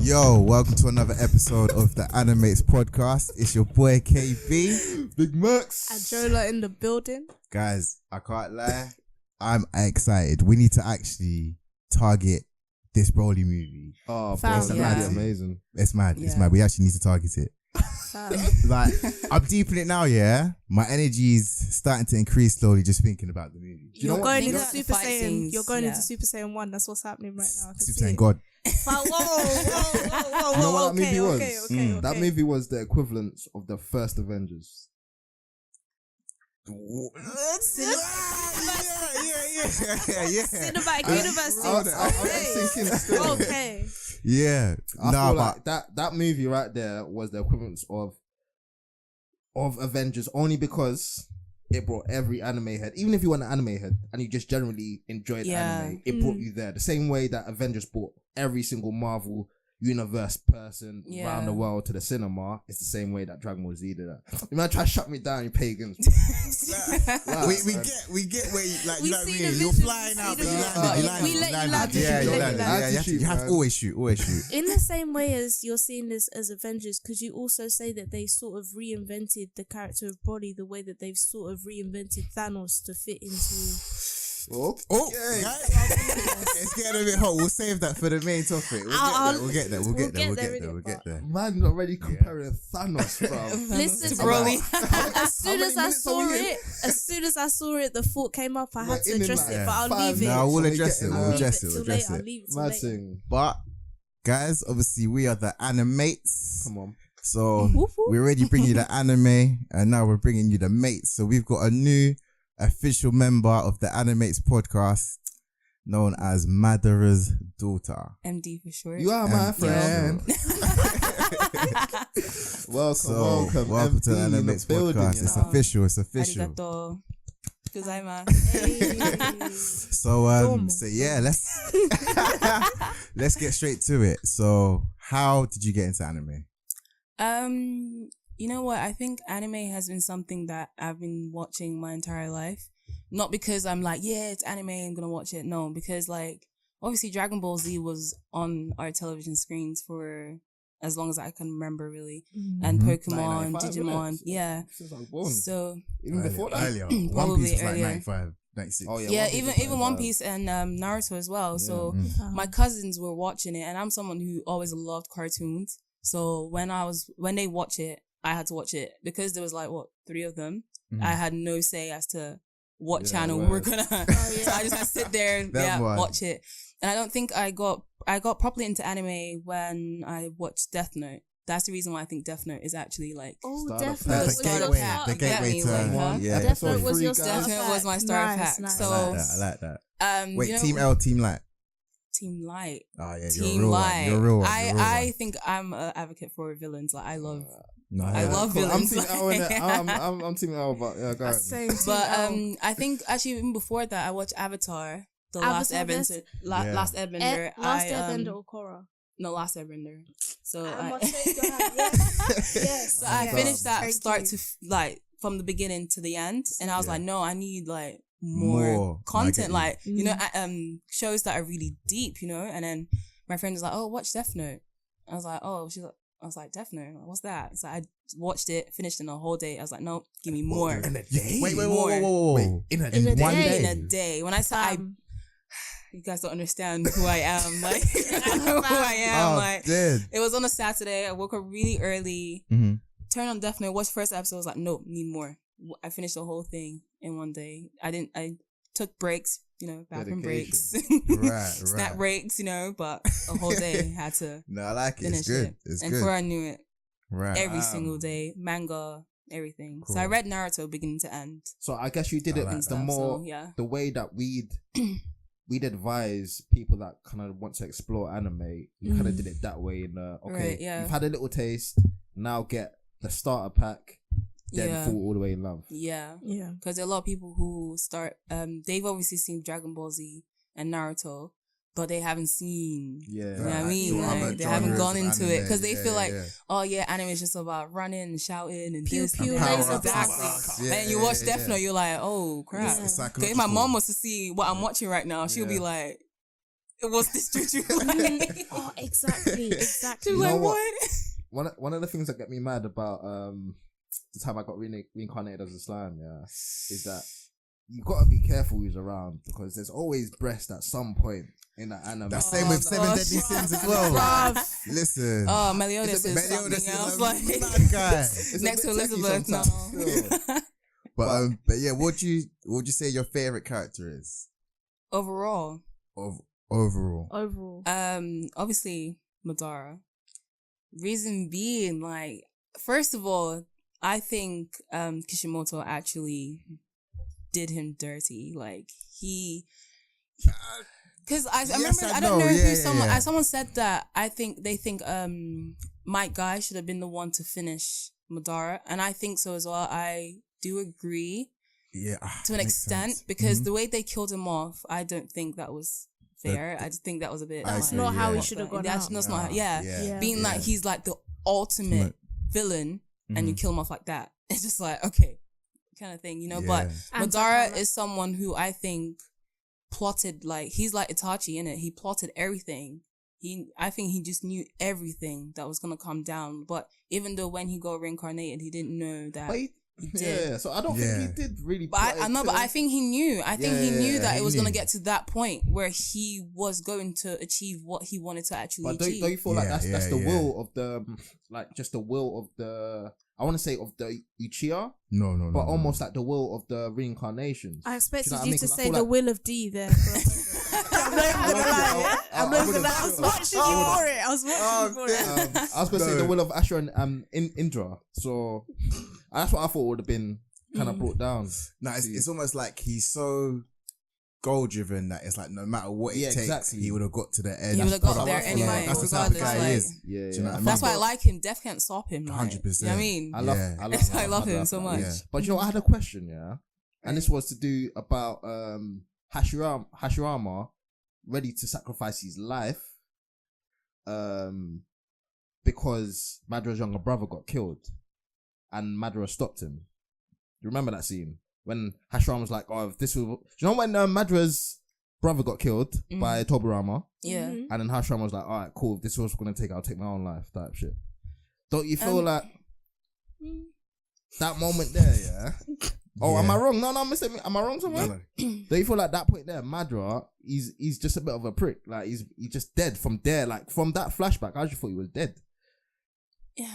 Yo, welcome to another episode of the AniMates podcast. It's your boy KB, Big Max, Ajola in the building. Guys, I can't lie, I'm excited. We need to actually target this Broly movie. Oh, Fam, bro, yeah. that'd be amazing. It's mad. It's mad. We actually need to target it. Like, I'm deep in it now, yeah? My energy's starting to increase slowly just thinking about the movie. You're going into Think Super about the fight Saiyan. scenes, You're going yeah. into Super Saiyan 1. That's what's happening right now. I can Super see Saiyan it. God. Whoa. You know what that movie was? Okay. That movie was the equivalent of the first Avengers. Yeah. Cinematic universe. I'm thinking still. Okay. Yeah. I Nah, feel but like that movie right there was the equivalent of Avengers, only because it brought every anime head. Even if you want an anime head and you just generally enjoyed anime, it brought you there. The same way that Avengers brought every single Marvel universe person around the world to the cinema, it's the same way that Dragon Ball Z did that. You might try to shut me down, you pagans. we get where you, like, you know what I see mean? the You're vision, flying out, we but see you the landed. vision. We let you land. Yeah, you We let landed. you Yeah, land. you have to always shoot. In the same way as you're seeing this as Avengers, could you also say that they sort of reinvented the character of Broly the way that they've sort of reinvented Thanos to fit into... Oh, guys, it's getting a bit hot. We'll save that for the main topic. We'll get there. Man, already comparing Thanos, bro. Listen, Broly. As soon as I saw it, the thought came up. I had to address it, but I'll leave it. No, we'll address it. I'll We'll leave address Till it. later. I'll leave it till Mad later. thing. But guys, obviously we are the AniMates. Come on. So Whoop, whoop. we already bring you the anime, and now we're bringing you the mates. So we've got a new official member of the AniMates podcast, known as Madaras Daughter. MD for short. You are my MD. friend. Welcome. Welcome to the MD in the AniMates building, podcast. you It's know. official. It's official. Arigato. Gozaimasu. So yeah, let's get straight to it. So how did you get into anime? You know what? I think anime has been something that I've been watching my entire life. Not because I'm like, yeah, it's anime, I'm gonna watch it. No, because like obviously Dragon Ball Z was on our television screens for as long as I can remember, really. And Pokemon, 95 Digimon, minutes. yeah. Since I was born. So Even before that. Earlier. One Probably Piece was like earlier. 95, 96. Oh, yeah, One Piece was even One 95. Piece and Naruto as well. So Mm. my cousins were watching it, and I'm someone who always loved cartoons. So when they watch it, I had to watch it because there was like 3 of them. I had no say as to what channel we were gonna. So I just had to sit there and watch it. And I don't think I got properly into anime when I watched Death Note. That's the reason why I think Death Note is actually like Death Note Note was was your your the gateway to Yeah. Death Note was your Episode start. Death Note was my starter pack. Nice. So I like that. Wait, Team L, Team Light. Team Light. Oh yeah, Team you're a real Light. one. You're a real one. I think I'm an advocate for villains. Like I love I love Cool. I'm villains. Team L in it. I'm Team L, but yeah, go ahead. Same. But I think actually even before that I watched Avatar, The Last Airbender. Last Airbender. Last Airbender or Korra? No, Last Airbender. So I Yes. so I finished that Thank start you. to like from the beginning to the end, and I was Yeah. like, no, I need like more content, like like you know, shows that are really deep, you know. And then my friend was like, oh, watch Death Note. I was like, oh, I was like, Death Note, what's that? So I watched it, finished in a whole day. I was like, no, give me more. In a day? Wait, More. whoa. In a In a One day. In day. a day. When I say you guys don't understand who I am. Like, I know who I am. Like, dude. it was on a Saturday. I woke up really early, turned on Death Note, watched first episode. I was like, nope, need more. I finished the whole thing in one day. I took breaks, you know, bathroom breaks, Right. snack breaks, you know, but a whole day had to No, I like it. finish It's good. it. It's and good. before I knew it, Right. every single day, manga, everything. Cool. So I read Naruto beginning to end. So I guess you did I it like the that. more So, yeah. the way that we'd advise people that kind of want to explore anime. You kind of did it that way. Right, yeah. You've had a little taste. Now get the starter pack. Then Yeah. fall all the way in love. Yeah. Yeah. Because there are a lot of people who start, they've obviously seen Dragon Ball Z and Naruto, but they haven't seen, Yeah. you know what I mean? Your other Like, they haven't genres gone of into it anime. because they Yeah, feel like, yeah. oh yeah, anime is just about running and shouting and Pew, this pew, and that. laser Exactly. blasts. Yeah, And you watch Death Note, you're like, oh crap. It's Okay, if my psychological. mom was to see what I'm watching right now, she'll be Yeah. like, it was this Juju. Oh, exactly. You know Like, what? One of the things that get me mad about the time I got reincarnated as a slime, is that you gotta be careful who's around, because there's always breast at some point in that anime. That's same with Seven Deadly Sins as well. Bruv. Listen. Oh, Meliodas is Meliodas something is else. a Like mad guy. It's a next bit to techie Elizabeth. No. sometimes, still. But yeah, what would you say your favorite character is Overall, overall? obviously Madara. Reason being, like, first of all, I think Kishimoto actually did him dirty. Like because I remember, I don't know who someone said that they think Mike Guy should have been the one to finish Madara, and I think so as well. I do agree, to an extent, because the way they killed him off, I don't think that was fair. I just think that was a bit. That's not how he should have gone out. That's not. Being like he's like the ultimate villain, and you kill him off like that. It's just like, okay, kind of thing, you know. But Madara is someone who I think plotted, like, he's like Itachi, innit? He plotted everything. I think he just knew everything that was gonna come down. But even though when he got reincarnated, he didn't know that. He did. Yeah, so I don't think he did really. But I know, but I think he knew. I think he knew that it was going to get to that point where he was going to achieve what he wanted to actually achieve. Don't you feel like that's the will of the, like, just the will of the, I want to say of the Uchiha? No. But almost like the will of the reincarnations. I expected you know you to say the will of D there. I'm not even gonna lie. I was watching you for it. I was watching you for it. I was going to say the will of Ashura and Indra. So that's what I thought would have been kind of brought down. No, it's almost like he's so goal driven that it's like no matter what it takes, he would have got to the end. He would have got there anyway. That's the type of guy he is. Yeah, Do you know what I mean? That's why I like him. Death can't stop him. 100%. You know what I mean? I love him so much. Yeah. But you know, I had a question, and this was to do about Hashirama ready to sacrifice his life because Madara's younger brother got killed and Madara stopped him. You remember that scene when Hashirama was like, "Oh, if this will," you know, when Madara's brother got killed by Tobirama, and then Hashirama was like, "All right, cool. If this was going to take, I'll take my own life." Type shit. Don't you feel like that moment there? Am I wrong? No, I'm missing. Am I wrong somewhere? No. Don't you feel like that point there, Madara, he's just a bit of a prick. Like he's just dead from there. Like from that flashback, I just thought he was dead. Yeah.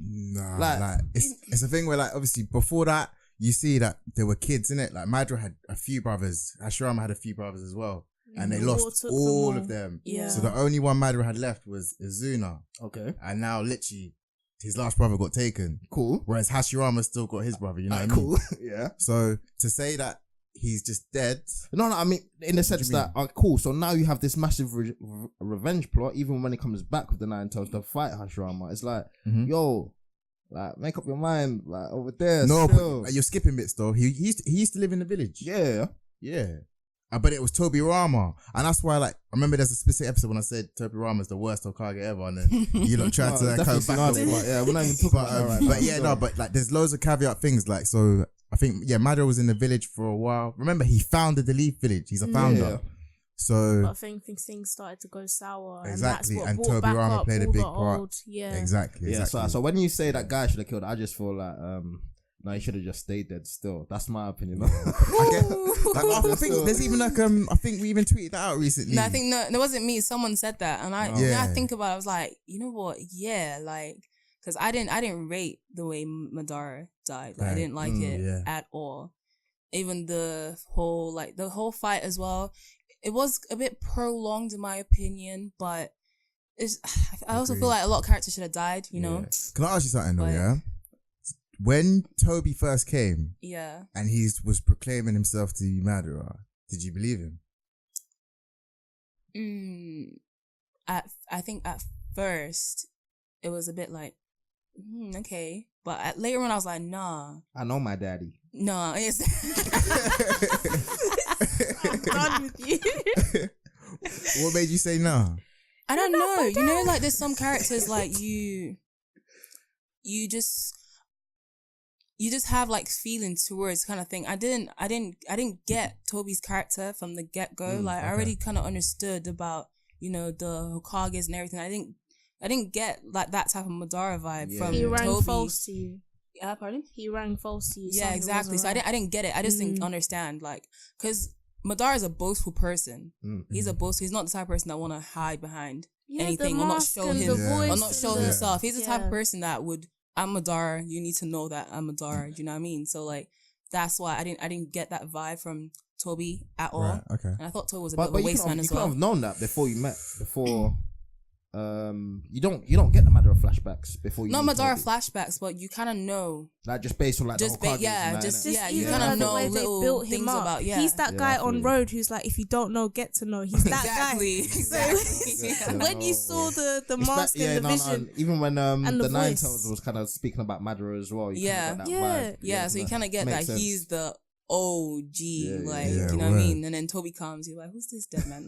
Nah, like it's a thing where, like, obviously before that you see that there were kids in it. Like Madara had a few brothers, Hashirama had a few brothers as well, and they lost all of them. Yeah. So the only one Madara had left was Izuna. Okay. And now literally his last brother got taken. Cool. Whereas Hashirama still got his brother. You know what I mean? Cool. Yeah. So to say that he's just dead. No, I mean, in the sense that, cool. So now you have this massive revenge plot, even when it comes back with the Nine Tails to fight Hashirama. It's like, yo, like, make up your mind, like, over there. No, still. but you're skipping bits though. He used to live in the village. Yeah. But it was Tobirama, and that's why, like, I remember there's a specific episode when I said Tobirama's the worst Hokage ever, and then you lot tried to come back. Yeah, we're not even talking about that. But like, there's loads of caveat things, like, so I think Madara was in the village for a while. Remember, he founded the Leaf Village. He's a founder. Yeah. So but I think things started to go sour. Exactly, and that's and Tobirama played a big part. Exactly. So when you say that guy should have killed, I just feel like no, he should have just stayed dead still. That's my opinion. I think there's even like I think we even tweeted that out recently. No, I think it wasn't me. Someone said that, and I think about it, I was like, you know what? Yeah, like, because I didn't rate the way Madara died. Like, I didn't like it at all. Even the whole fight as well. It was a bit prolonged in my opinion, but I also feel like a lot of characters should have died. You know. Can I ask you something though? Yeah. When Toby first came, and he was proclaiming himself to be Madara, did you believe him? I think at first it was a bit like, okay, but later on I was like, nah. I know my daddy. Nah, yes. I'm done with you. What made you say nah? I don't know. You know, like, there's some characters like you you just have like feelings towards kind of thing. I didn't get Toby's character from the get-go. I already kind of understood about, the Hokages and everything. I didn't get like that type of Madara vibe from Toby. He rang false to you. Yeah, pardon? He rang false to you. Yeah, exactly. So I didn't get it. I just didn't understand, because Madara is a boastful person. He's a boastful. He's not the type of person that want to hide behind anything or not show himself. He's the type of person that would, I'm Madara. You need to know that I'm Madara. Do you know what I mean? So that's why I didn't get that vibe from Toby at all. Right, okay. And I thought Toby was a bit of a waste man as well. You could have known that before you met. You don't get the Madara flashbacks before you. Not Madara flashbacks, but you kind of know. Just based on the Hokages you kind of know little things about. Yeah, he's that guy on road who's like, if you don't know, get to know. He's that guy. Exactly. When you saw the mask and the vision, even when the Nine Tails was kind of speaking about Madara as well. Yeah. So you kind of get that he's the OG, you know what I mean? And then Toby comes, you're like, who's this dead man?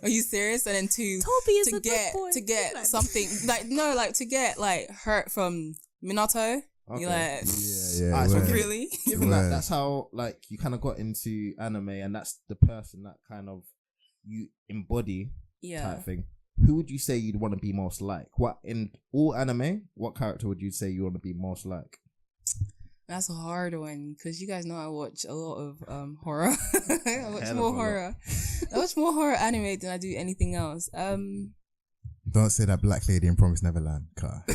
Are you serious? And then Toby is to get something to get hurt from Minato. Okay. You're like, so really? Given that's how you kind of got into anime, and that's the person that kind of you embody type thing. Who would you say you'd want to be most like? What in all anime? What character would you say you want to be most like? That's a hard one, because you guys know I watch a lot of horror. I watch more horror anime than I do anything else. Don't say that black lady in Promised Neverland, car.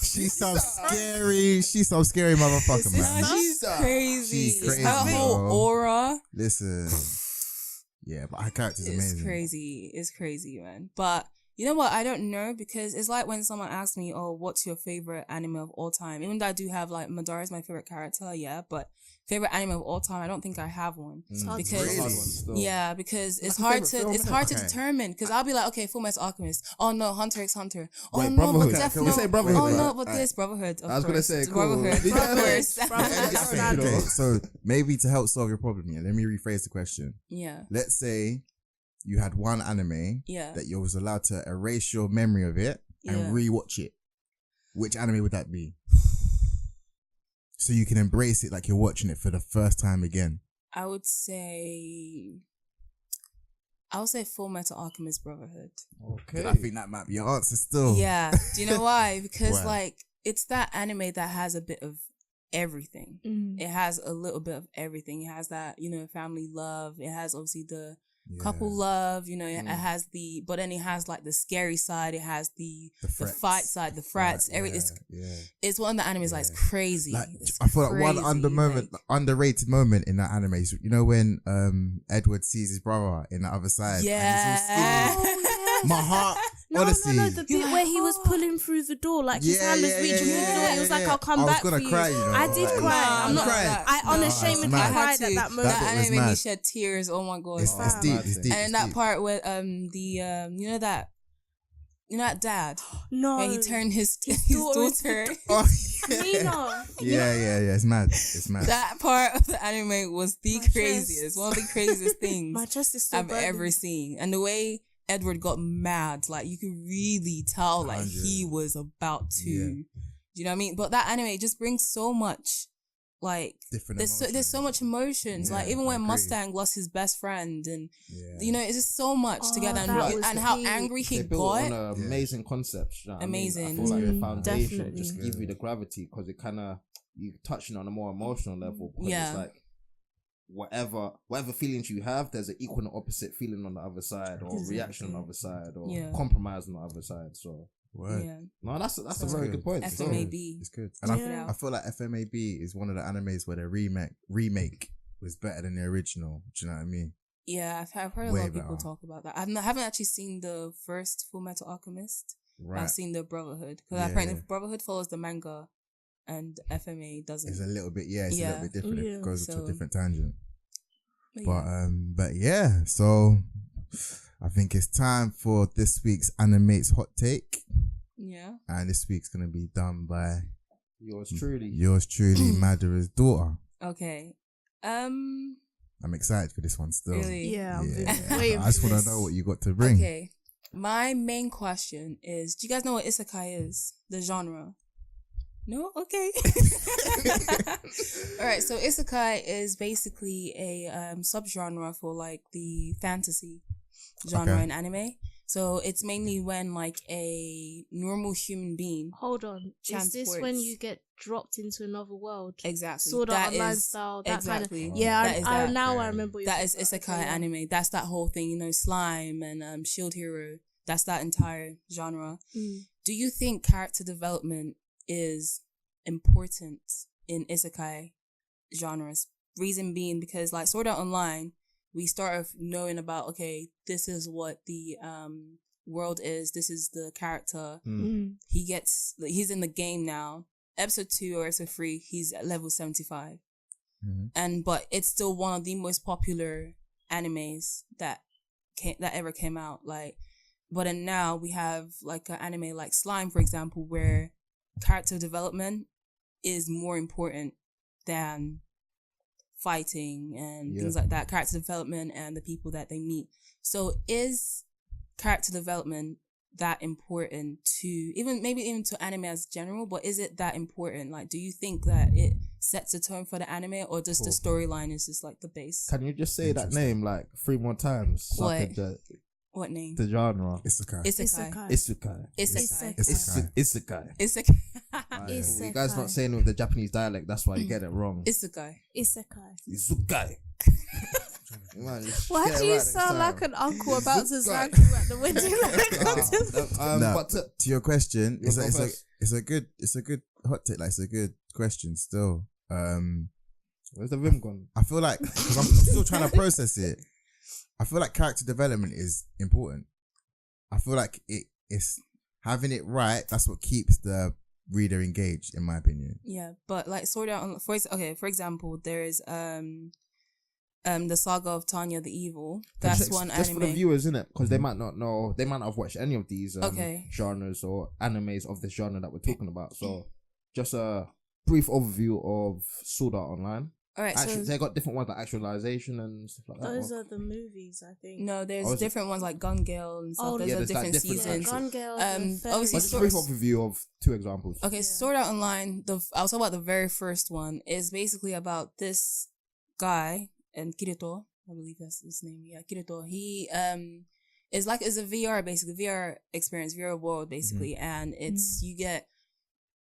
She's some scary. She's some scary motherfucker, man. She's crazy. She's crazy. Her whole aura. Listen, yeah, but her character's amazing. It's crazy, man. But you know what? I don't know, because it's like when someone asks me, "Oh, what's your favorite anime of all time?" Even though I do have Madara is my favorite character, but favorite anime of all time, I don't think I have one because it's hard to determine. Because I'll be like, okay, Fullmetal Alchemist. Oh no, Hunter x Hunter. Oh Wait, no, Brotherhood. but Can we say Brotherhood? Oh no, but this Brotherhood. I was gonna say Brotherhood. Of course. Okay, so maybe to help solve your problem here, let me rephrase the question. Yeah. Let's say you had one anime that you was allowed to erase your memory of it and rewatch it. Which anime would that be? So you can embrace it like you're watching it for the first time again. I would say Fullmetal Alchemist Brotherhood. Okay. I think that might be your answer still. Yeah. Do you know why? Because it's that anime that has a bit of everything. It has a little bit of everything. It has that, family love. It has obviously the couple love, it has but then it has the scary side, it has the fight side, the frats, it's one of the animes it's crazy. I feel like one underrated moment in that anime is, when Edward sees his brother in the other side. Yeah. My heart, honestly. No, the bit where he was pulling through the door, his hand was reaching through the door. He was like, I'll come back for you. I was gonna cry, I did cry. I'm not crying. I unashamedly cried at that moment. That anime made me shed tears. Oh my God. It's deep. And that part where that dad. No. Where he turned his daughter. Nina. Yeah. It's mad. That part of the anime was the craziest. One of the craziest things My chest is so I've ever seen. And the way Edward got mad, you could really tell he was about to. Do you know what I mean? But that anime just brings so much there's so much emotions. Even when Mustang lost his best friend, and it's just so much together, and how angry he got. On amazing concepts. Amazing. I feel like the foundation just give you the gravity, because it kind of you touching on a more emotional level. Because it's whatever feelings you have, there's an equal and opposite feeling on the other side, or reaction on the other side, or compromise on the other side. So. Yeah. No, that's a very good point. FMAB. It's good. And I feel like FMAB is one of the animes where the remake was better than the original. Do you know what I mean? Yeah, I've heard a lot of people talk about that. I haven't actually seen the first Fullmetal Alchemist. Right. I've seen the Brotherhood, because apparently Brotherhood follows the manga and FMA doesn't. It's a little bit, it's a little bit different. It goes to a different tangent. But yeah, so I think it's time for this week's AniMates hot take. Yeah. And this week's going to be done by yours truly, Madara's Daughter. Okay. I'm excited for this one still. Really? Yeah. I just want to know what you got to bring. Okay. My main question is, do you guys know what isekai is? The genre? No? Okay. All right. So isekai is basically a subgenre for like the fantasy genre in anime. So it's mainly when like a normal human being. Hold on. Is this when you get dropped into another world? Exactly. Sword Art Online style. That exactly. Kind of, yeah, I remember. That is isekai anime. That's that whole thing, you know, slime and Shield Hero. That's that entire genre. Do you think character development is important in isekai genres? Reason being because like Sword Art Online, we start off knowing about, okay, this is what the world is. This is the character. He's in the game now. Episode 2 or episode 3, he's at level 75. But it's still one of the most popular animes that ever came out. Like, but then now we have like an anime like Slime, for example, where character development is more important than fighting and things like that. Character development and the people that they meet. So is character development that important to even to anime as general, but is it that important? Like, do you think that it sets a tone for the anime, or just the storyline is just like the base? Can you just say that name like 3 more times? What name? The genre. Isekai. You guys not saying it with the Japanese dialect, that's why you get it wrong. Isekai. Why do you sound like an uncle about to smack you at the window? But to your question, it's a good hot take. Like, it's a good question still. Where's the rim gone? I feel like, because I'm still trying to process it, I feel like character development is important. I feel like it's having it right. That's what keeps the reader engaged, in my opinion. Yeah, but like Sword Art, for example, there is the Saga of Tanya the Evil. That's one anime. Just for the viewers, innit? Because they might not know, they might not have watched any of these genres or animes of this genre that we're talking about. So just a brief overview of Sword Art Online. All right, so they got different ones like actualization and stuff like that. Those are the movies, I think. No, there's different ones like Gun Gale and stuff. Those are different seasons. Gun Gale. Obviously, just a brief overview of 2 examples. Okay, Sword Art Online. I'll talk about the very first one. Is basically about this guy and Kirito. I believe that's his name. Yeah, Kirito. He is a VR basically, VR experience, VR world basically, and it's you get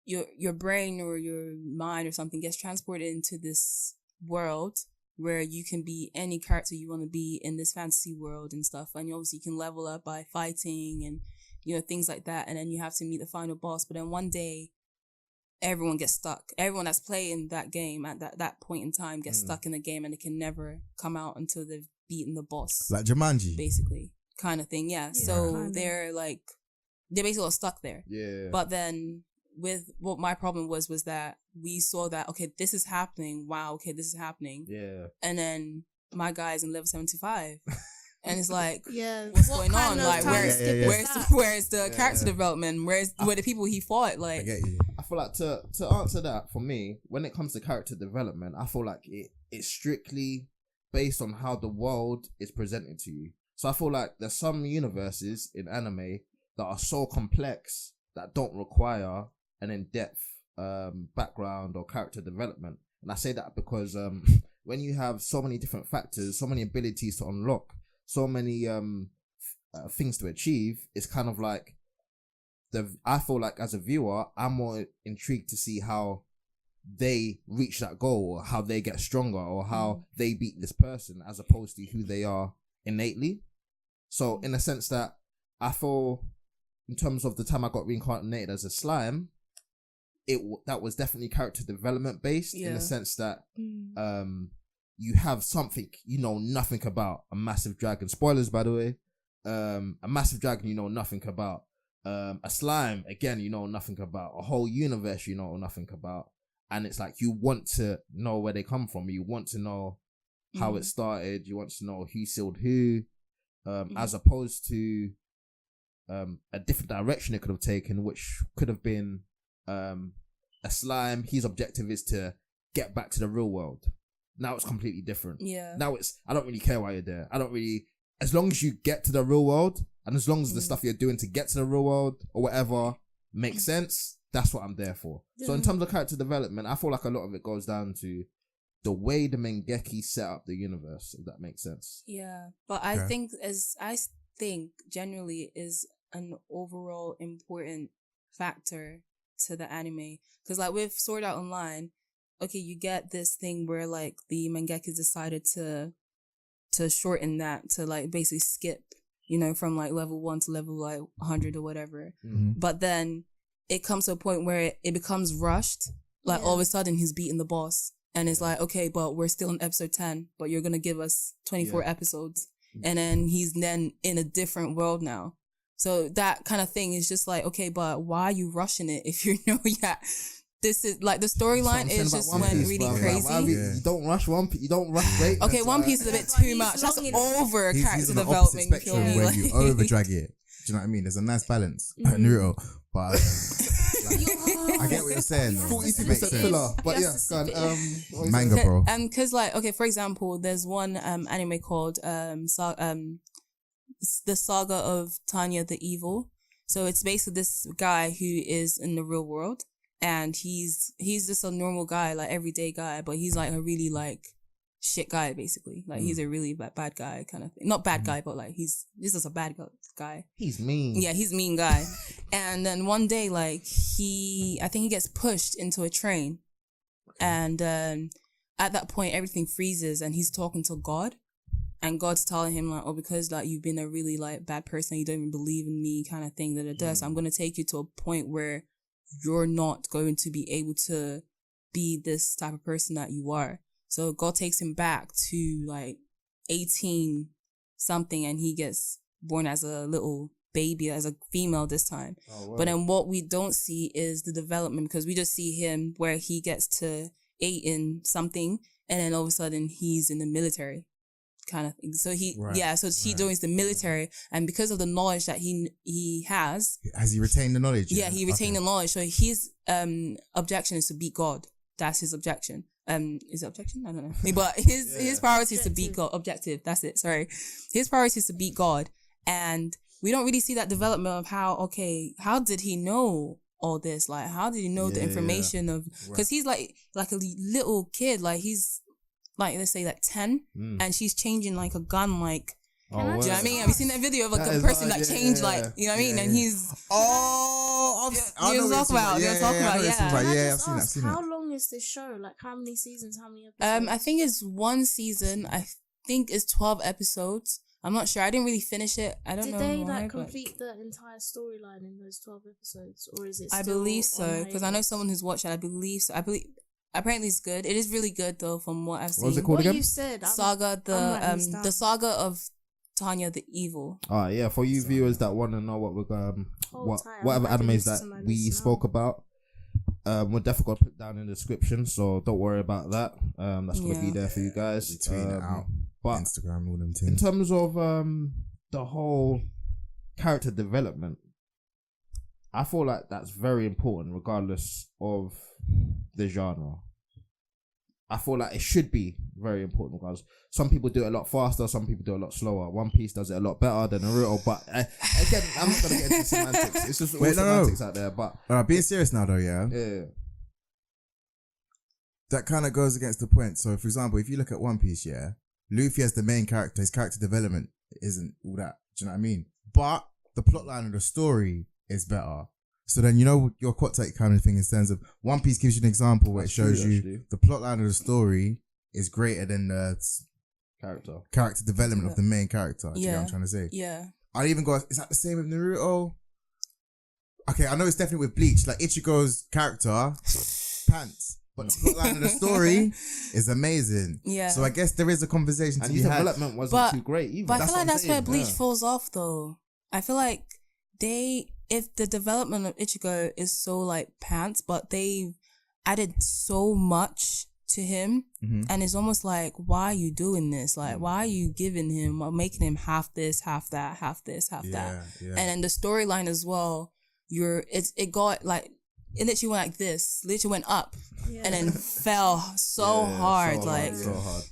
your brain or your mind or something gets transported into this world where you can be any character you want to be in this fantasy world and stuff, and obviously you can level up by fighting and things like that, and then you have to meet the final boss. But then one day everyone gets stuck. Everyone that's playing that game at that point in time gets stuck in the game, and they can never come out until they've beaten the boss, like Jumanji basically, kind of thing. So they're basically all stuck there. But then with what my problem was that we saw that, okay, this is happening. Wow, okay, this is happening. And then my guy's in level 75. And it's like, what's going on? Like, where's the character development? Where the people he fought? Like, I get you. I feel like to answer that, for me, when it comes to character development, I feel like it's strictly based on how the world is presented to you. So I feel like there's some universes in anime that are so complex that don't require an in-depth background or character development. And I say that because when you have so many different factors, so many abilities to unlock, so many things to achieve, it's kind of like I feel like as a viewer, I'm more intrigued to see how they reach that goal, or how they get stronger, or how they beat this person, as opposed to who they are innately. So in a sense that I feel, in terms of the time I got reincarnated as a slime, that was definitely character development based, in the sense that you have something you know nothing about, a massive dragon. Spoilers, by the way. A massive dragon you know nothing about. A slime, again, you know nothing about. A whole universe you know nothing about. And it's like you want to know where they come from. You want to know how it started. You want to know who sealed who. As opposed to a different direction it could have taken, which could have been a slime. His objective is to get back to the real world. Now it's completely different. Now it's, I don't really care why you're there. As long as you get to the real world, and as long as the stuff you're doing to get to the real world or whatever makes sense, that's what I'm there for. So in terms of character development, I feel like a lot of it goes down to the way the Mangeki set up the universe, if that makes sense. Yeah, but I think generally is an overall important factor to the anime, because like with Sword Art Online, okay, you get this thing where like the mangaka decided to shorten that to like basically skip, you know, from like level 1 to level like 100 or whatever. But then it comes to a point where it becomes rushed. Like all of a sudden he's beating the boss, and it's like, okay, but we're still in episode 10, but you're gonna give us 24 episodes, and then he's then in a different world now. So that kind of thing is just like, okay, but why are you rushing it if you know this is like the storyline is just went really crazy. Like, you don't rush One Piece. You don't rush great. Okay, One Piece is a bit too much. That's over character development. He's on the opposite spectrum where you over drag it. Do you know what I mean? There's a nice balance. Naruto, but I get what you're saying. 40% filler, but yeah, manga, bro. Because like, okay, for example, there's one anime called the Saga of Tanya the Evil. So it's basically this guy who is in the real world, and he's just a normal guy, like everyday guy, but he's like a really like shit guy, basically. Like he's a really bad guy kind of thing. Not bad guy, but like he's just a bad guy. He's mean. Yeah, he's a mean guy. And then one day, like I think he gets pushed into a train, and at that point everything freezes, and he's talking to God. And God's telling him like, oh, because like you've been a really like bad person, you don't even believe in me, kind of thing. So I'm gonna take you to a point where you're not going to be able to be this type of person that you are. So God takes him back to like 18 something, and he gets born as a little baby, as a female this time. Oh, wow. But then what we don't see is the development, because we just see him where he gets to 8 in something, and then all of a sudden he's in the military. Kind of thing. So he joins the military, and because of the knowledge that he has he retained the knowledge? Yeah, he retained the knowledge. So his objection is to beat God. That's his objection. Is it objection? I don't know. But his priority is to beat God. Objective. That's it. Sorry. His priority is to beat God, and we don't really see that development of how did he know all this? Like, how did he know the information of? Because he's like a little kid. Like he's. Like, let's say, like 10, and she's changing, like, a gun, like, do you know what I mean? Have you seen that video of a person that changed, like, you know what I mean? And he's... I've seen that. How long is this show? Like, how many seasons, how many episodes? I think it's one season. I think it's 12 episodes. I'm not sure. I didn't really finish it. I don't know. Did they, like, complete the entire storyline in those 12 episodes? Or is it still... I believe so, because I know someone who's watched it. I believe so. Apparently it's good. It is really good though, from what I've seen. What was it called again? You said the Saga of Tanya the Evil. Yeah. For you viewers that want to know what we're whatever animes that we spoke about, we're definitely gonna put down in the description. So don't worry about that. That's gonna be there for you guys. We tweet it out. But Instagram, all them things. In terms of the whole character development, I feel like that's very important, regardless of the genre. I feel like it should be very important, because some people do it a lot faster, some people do it a lot slower. One Piece does it a lot better than Naruto, but again, I'm not gonna get into semantics. It's just semantics out there. But being serious now, though, yeah. That kind of goes against the point. So, for example, if you look at One Piece, Luffy as the main character, his character development isn't all that. Do you know what I mean? But the plotline of the story is better. So then, you know, your quote take kind of thing in terms of One Piece gives you an example where it shows you the plot line of the story is greater than the character development of the main character. Do you know what I'm trying to say? Yeah. I'd even go, is that the same with Naruto? Okay, I know it's definitely with Bleach. Like Ichigo's character, pants. But the plot line of the story is amazing. Yeah. So I guess there is a conversation to be had. And his development wasn't too great either. But I feel like that's where Bleach falls off though. I feel like if the development of Ichigo is so like pants, but they added so much to him, and it's almost like, why are you doing this? Like, why are you giving him or making him half this, half that, half this, half that? Yeah. And then the storyline as well, it got like, it literally went like this, literally went up and then fell so hard.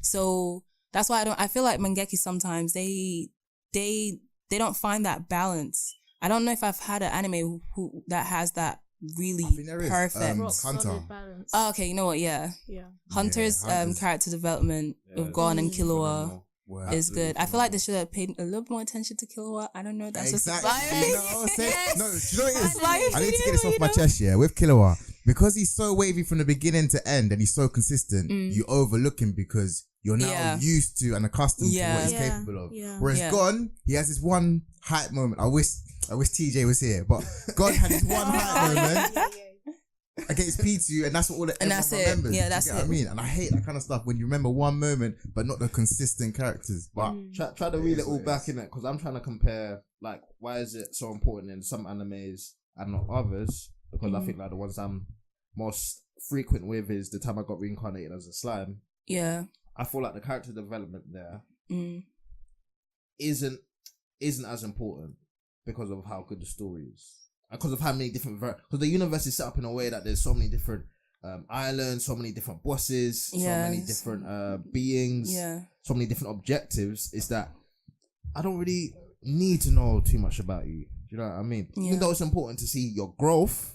So that's why I feel like mangeki sometimes they don't find that balance. I don't know if I've had an anime that has that really there is. perfect. Hunter. Oh, okay, you know what? Yeah. Hunter's character development with Gon and Killua is good. I feel like they should have paid a little more attention to Killua. I don't know. That's exactly. just Yes. No, do you know what it is? I need to get this off my chest. Yeah, with Killua, because he's so wavy from the beginning to end, and he's so consistent, you overlook him because you're now used to and accustomed to what he's capable of. Whereas Gon, he has this one hype moment. I wish TJ was here, but Gon had this one hype moment against P2, and that's what everyone remembers. Yeah, that's you get what I mean? And I hate that kind of stuff when you remember one moment but not the consistent characters. But try to reel it all back in it, because I'm trying to compare, like, why is it so important in some animes and not others? Because I think like the ones I'm most frequent with is the time I got reincarnated as a slime. Yeah. I feel like the character development there isn't as important because of how good the story is. Because of how many different... Because the universe is set up in a way that there's so many different islands, so many different bosses, so many different beings, so many different objectives, is that I don't really need to know too much about you. Do you know what I mean? Even though it's important to see your growth,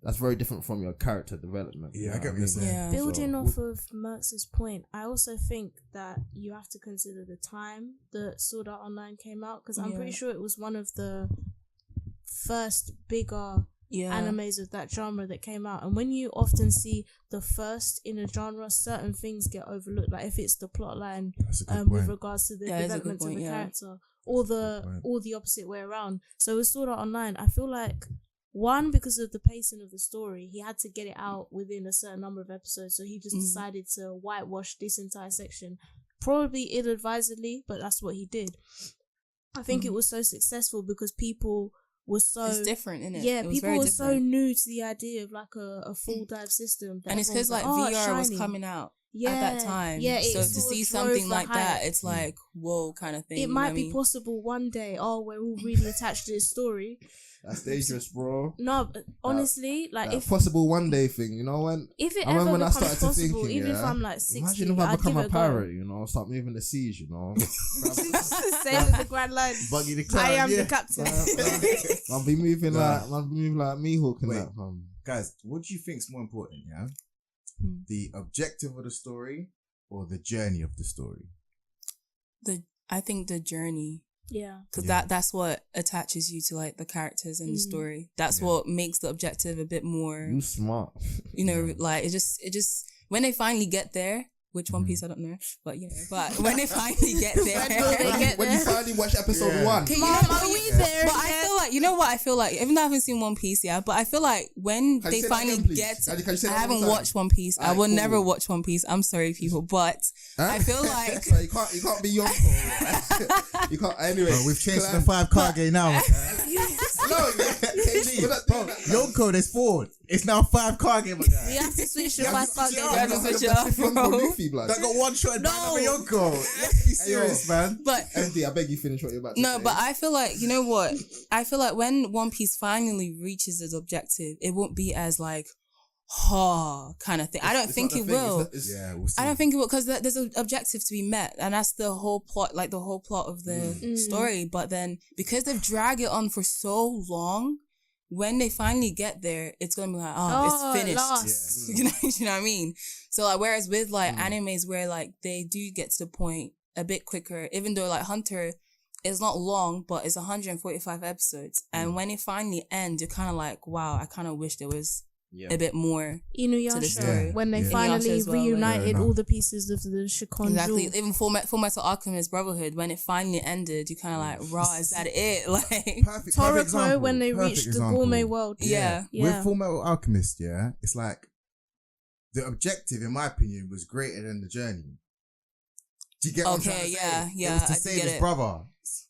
that's very different from your character development. Yeah, I get what you're saying. Yeah. Building off of Merx's point, I also think that you have to consider the time that Sword Art Online came out, because I'm pretty sure it was one of the first bigger animes of that genre that came out. And when you often see the first in a genre, certain things get overlooked, like if it's the plot line with regards to the development of the character, or the opposite way around. So with Sword Art Online, I feel like, one, because of the pacing of the story, he had to get it out within a certain number of episodes, so he just decided to whitewash this entire section, probably ill-advisedly, but that's what he did. I think it was so successful because people was so... It's different, isn't it? Yeah, it was people were so new to the idea of like a full dive system. And it's because like VR was coming out at that time. Yeah, so to see something like that, it's like, whoa, kind of thing. It might be possible one day, we're all really attached to this story. That's dangerous, bro. No, but honestly, like if possible one day thing, you know, if it ever becomes possible, even if I'm like 60, imagine if I become a pirate, you know, start moving the seas, you know. Same as the Grand Line. Buggy the clown, I am the captain. I'll be moving like Mihawk and that. Guys, what do you think is more important? Yeah, the objective of the story or the journey of the story? I think the journey. Yeah, because that's what attaches you to like the characters in the story. That's what makes the objective a bit more. You smart. You know, like it just when they finally get there. Which One Piece I don't know, but you know. But when they finally get there, when you finally watch episode 1, okay, Mom, are we there? But I feel like, you know what I feel like, even though I haven't seen One Piece yet, but I feel like when they finally get, I haven't watched One Piece. I will never watch One Piece. I'm sorry, people, but I feel like so you can't be Yonko. You can't anyway. Bro, we've changed to the 5 Kage now. Bro, Yonko, there's 4. It's now 5 Kage, my guy. We have to switch to 5 Kage. You have to switch it up, bro. That got one shot and Yonko. Let's be serious, man. But MD, I beg you finish what you're about to say. No, but I feel like, you know what? I feel like when One Piece finally reaches its objective, it won't be as like, kind of thing. I don't think it will. We'll see. I don't think it will, because there's an objective to be met, and that's the whole plot, like the whole plot of the story. But then, because they've dragged it on for so long, when they finally get there, it's gonna be like, it's finished. You know what I mean? So like, whereas with like animes where like they do get to the point a bit quicker, even though like Hunter is not long, but it's 145 episodes, and when it finally ends, you're kind of like, wow, I kind of wish there was a bit more to the story. When they finally reunited all the pieces of the Shikon exactly. Jewel. Even Fullmetal Alchemist Brotherhood, when it finally ended, you kind of like, raw, is that it? Like Toriko, when they reached the gourmet world. Yeah. With Fullmetal Alchemist, it's like the objective, in my opinion, was greater than the journey. Do you get what I'm trying to say? It was to save his brother,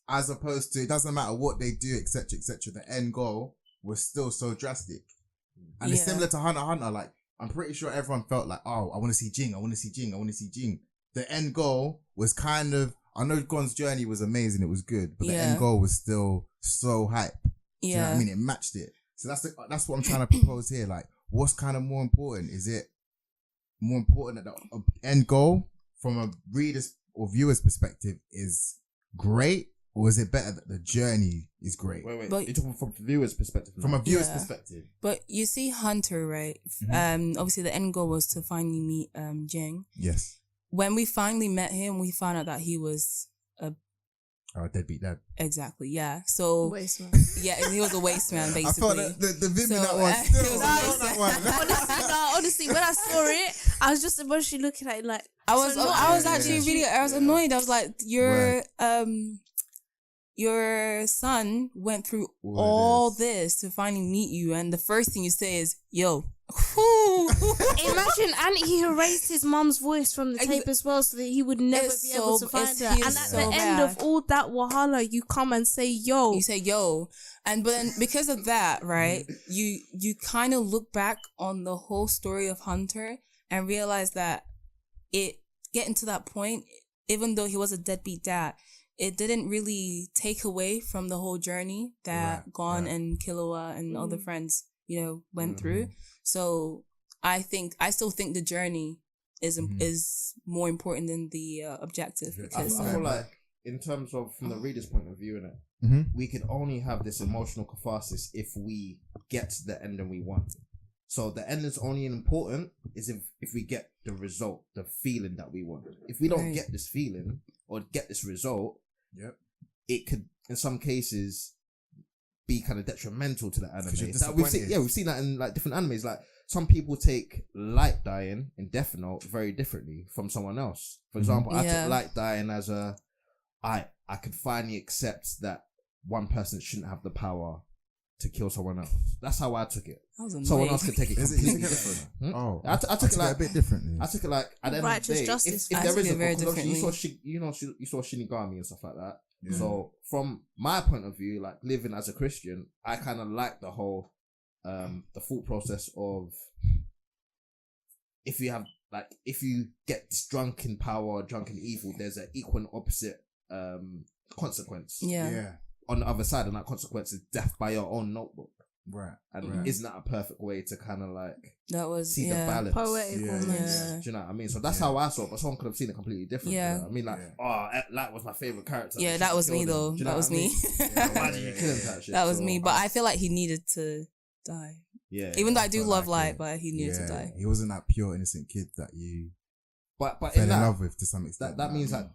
as opposed to, it doesn't matter what they do, etc., etc. The end goal was still so drastic. And it's similar to Hunter x Hunter. Like, I'm pretty sure everyone felt like, I want to see Jing. I want to see Jing. I want to see Jing. The end goal was kind of, I know Gon's journey was amazing. It was good. But the end goal was still so hype. Do you know what I mean? It matched it. So that's what I'm trying to propose here. Like, what's kind of more important? Is it more important that the end goal from a reader's or viewer's perspective is great, Or is it better that the journey is great? Wait. But- You're talking from a viewer's perspective. From a viewer's Yeah. perspective. But you see Hunter, right? Obviously the end goal was to finally meet Jing. Yes. When we finally met him, we found out that he was Oh, deadbeat dad. exactly, yeah. So Waste man. yeah, he was a waste man basically. I felt that the Vim in So, that one it still. was I nice. felt that one. Honestly, when I saw it, I was just emotionally looking at it like I was so not- actually really I was annoyed. I was like, your son went through all this to finally meet you, and the first thing you say is, "Yo." Imagine, and he erased his mum's voice from the tape as well, so that he would never It's be able so- to find it's- her. he is And at so the end bad. of all that wahala, you come and say, "Yo." You say "yo," but then because of that, right? You kind of look back on the whole story of Hunter and realize that it getting to that point, even though he was a deadbeat dad, it didn't really take away from the whole journey that Gon and Killua and other friends, went through. So I still think the journey is more important than the objective. Because I feel like in terms of from the reader's point of view, we can only have this emotional catharsis if we get to the ending we want. So the end is only important is if we get the result, the feeling that we want. If we don't get this feeling or get this result, it could in some cases be kind of detrimental to the anime. We've seen that in like different animes. Like some people take Light dying in Death Note very differently from someone else. For example, I took Light dying as I could finally accept that one person shouldn't have the power to kill someone else. That's how I took it. Someone else could take it completely different. Oh, I took it like a bit differently. I took it like at the end of the Righteous day, justice. if I there took is it a very because obviously differently. you saw Shinigami and stuff like that. Yeah. So from my point of view, like living as a Christian, I kind of like the whole the thought process of if you get this drunken power, drunken evil, there's an equal and opposite consequence. Yeah. On the other side, and that consequence is death by your own notebook. Right. And isn't that a perfect way to kind of like that was see the balance? Poetic almost. Yeah. Do you know what I mean? So that's how I saw it, but someone could have seen it completely different. Yeah. You know what I mean, like, Light was my favorite character. Yeah, You that should was kill me him. though. Do you know That what was I mean? me. Why did you kill him? Type shit. That was So, me. But I feel like he needed to die. yeah, Even though I do felt love like Light, it. but he needed to die. He wasn't that pure innocent kid that you but fell in in that, love with to some extent. that means like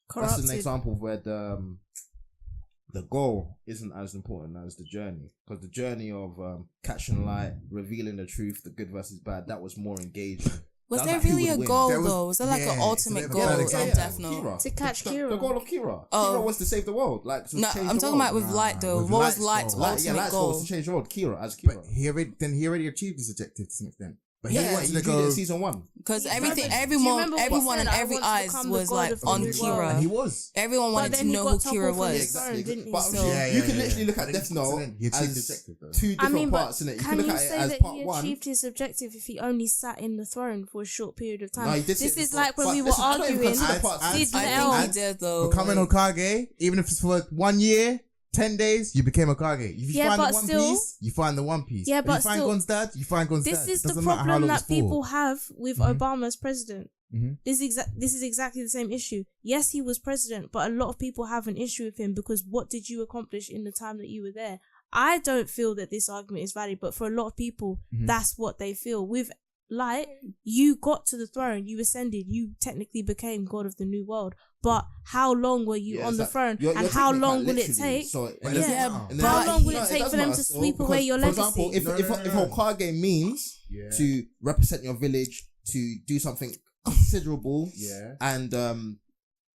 Corrupted. that's an example of where the goal isn't as important as the journey, because the journey of catching Light, revealing the truth, the good versus bad, that was more engaging. Was That there like, who really a would win? goal There was- though? Was there like an yeah, ultimate so they goal have in a good Death Note? Kira. To catch The Kira. goal of Kira. Oh. Kira was to save the world. Like to No, change I'm the talking about world. with Light though. with What was Light's Light's goal. ultimate Light's goal goal? was to change the world. Kira as Kira. But he already achieved his objective to some extent. But he Yeah, wanted you to did go. it in season 1. Because Do you everything, remember- everyone, do you remember what he everyone said? and I every want to eyes become the was god like of the on new and Kira. he was. Everyone But wanted then to he know got who toppled Kira from was. his throne, didn't he? But So- you can literally look at But Death so Note then he achieved the as objective, though. two different parts in it. You can can look you at it say as that part he 1. achieved his objective if he only sat in the throne for a short period of time? No, he did This sit in is the like throne. when we But were listen, I don't even arguing. consider parts- Did I Nell- think he did though. Becoming like- Hokage, even if it's for 1 year, 10 days, you became Hokage. If you Yeah, find but the One still- Piece, you find the One Piece. Yeah, If but you find still- Gon's dad, you find Gon's dad. This is It the doesn't matter how problem long that it's for. people have with Obama as president. Mhm. This is exactly the same issue. Yes, he was president, but a lot of people have an issue with him because what did you accomplish in the time that you were there? I don't feel that this argument is valid, but for a lot of people, that's what they feel. With Light, you got to the throne, you ascended, you technically became God of the New World. But how long were you Yeah, on it's the like- throne? you're And how taking it long quite will it literally. take? So, But Yeah, yeah, and but how then- long will No, it take does for them matter to still, sweep away because, your for example, legacy? if Hokage means Yeah. to represent your village, to do something considerable Yeah. and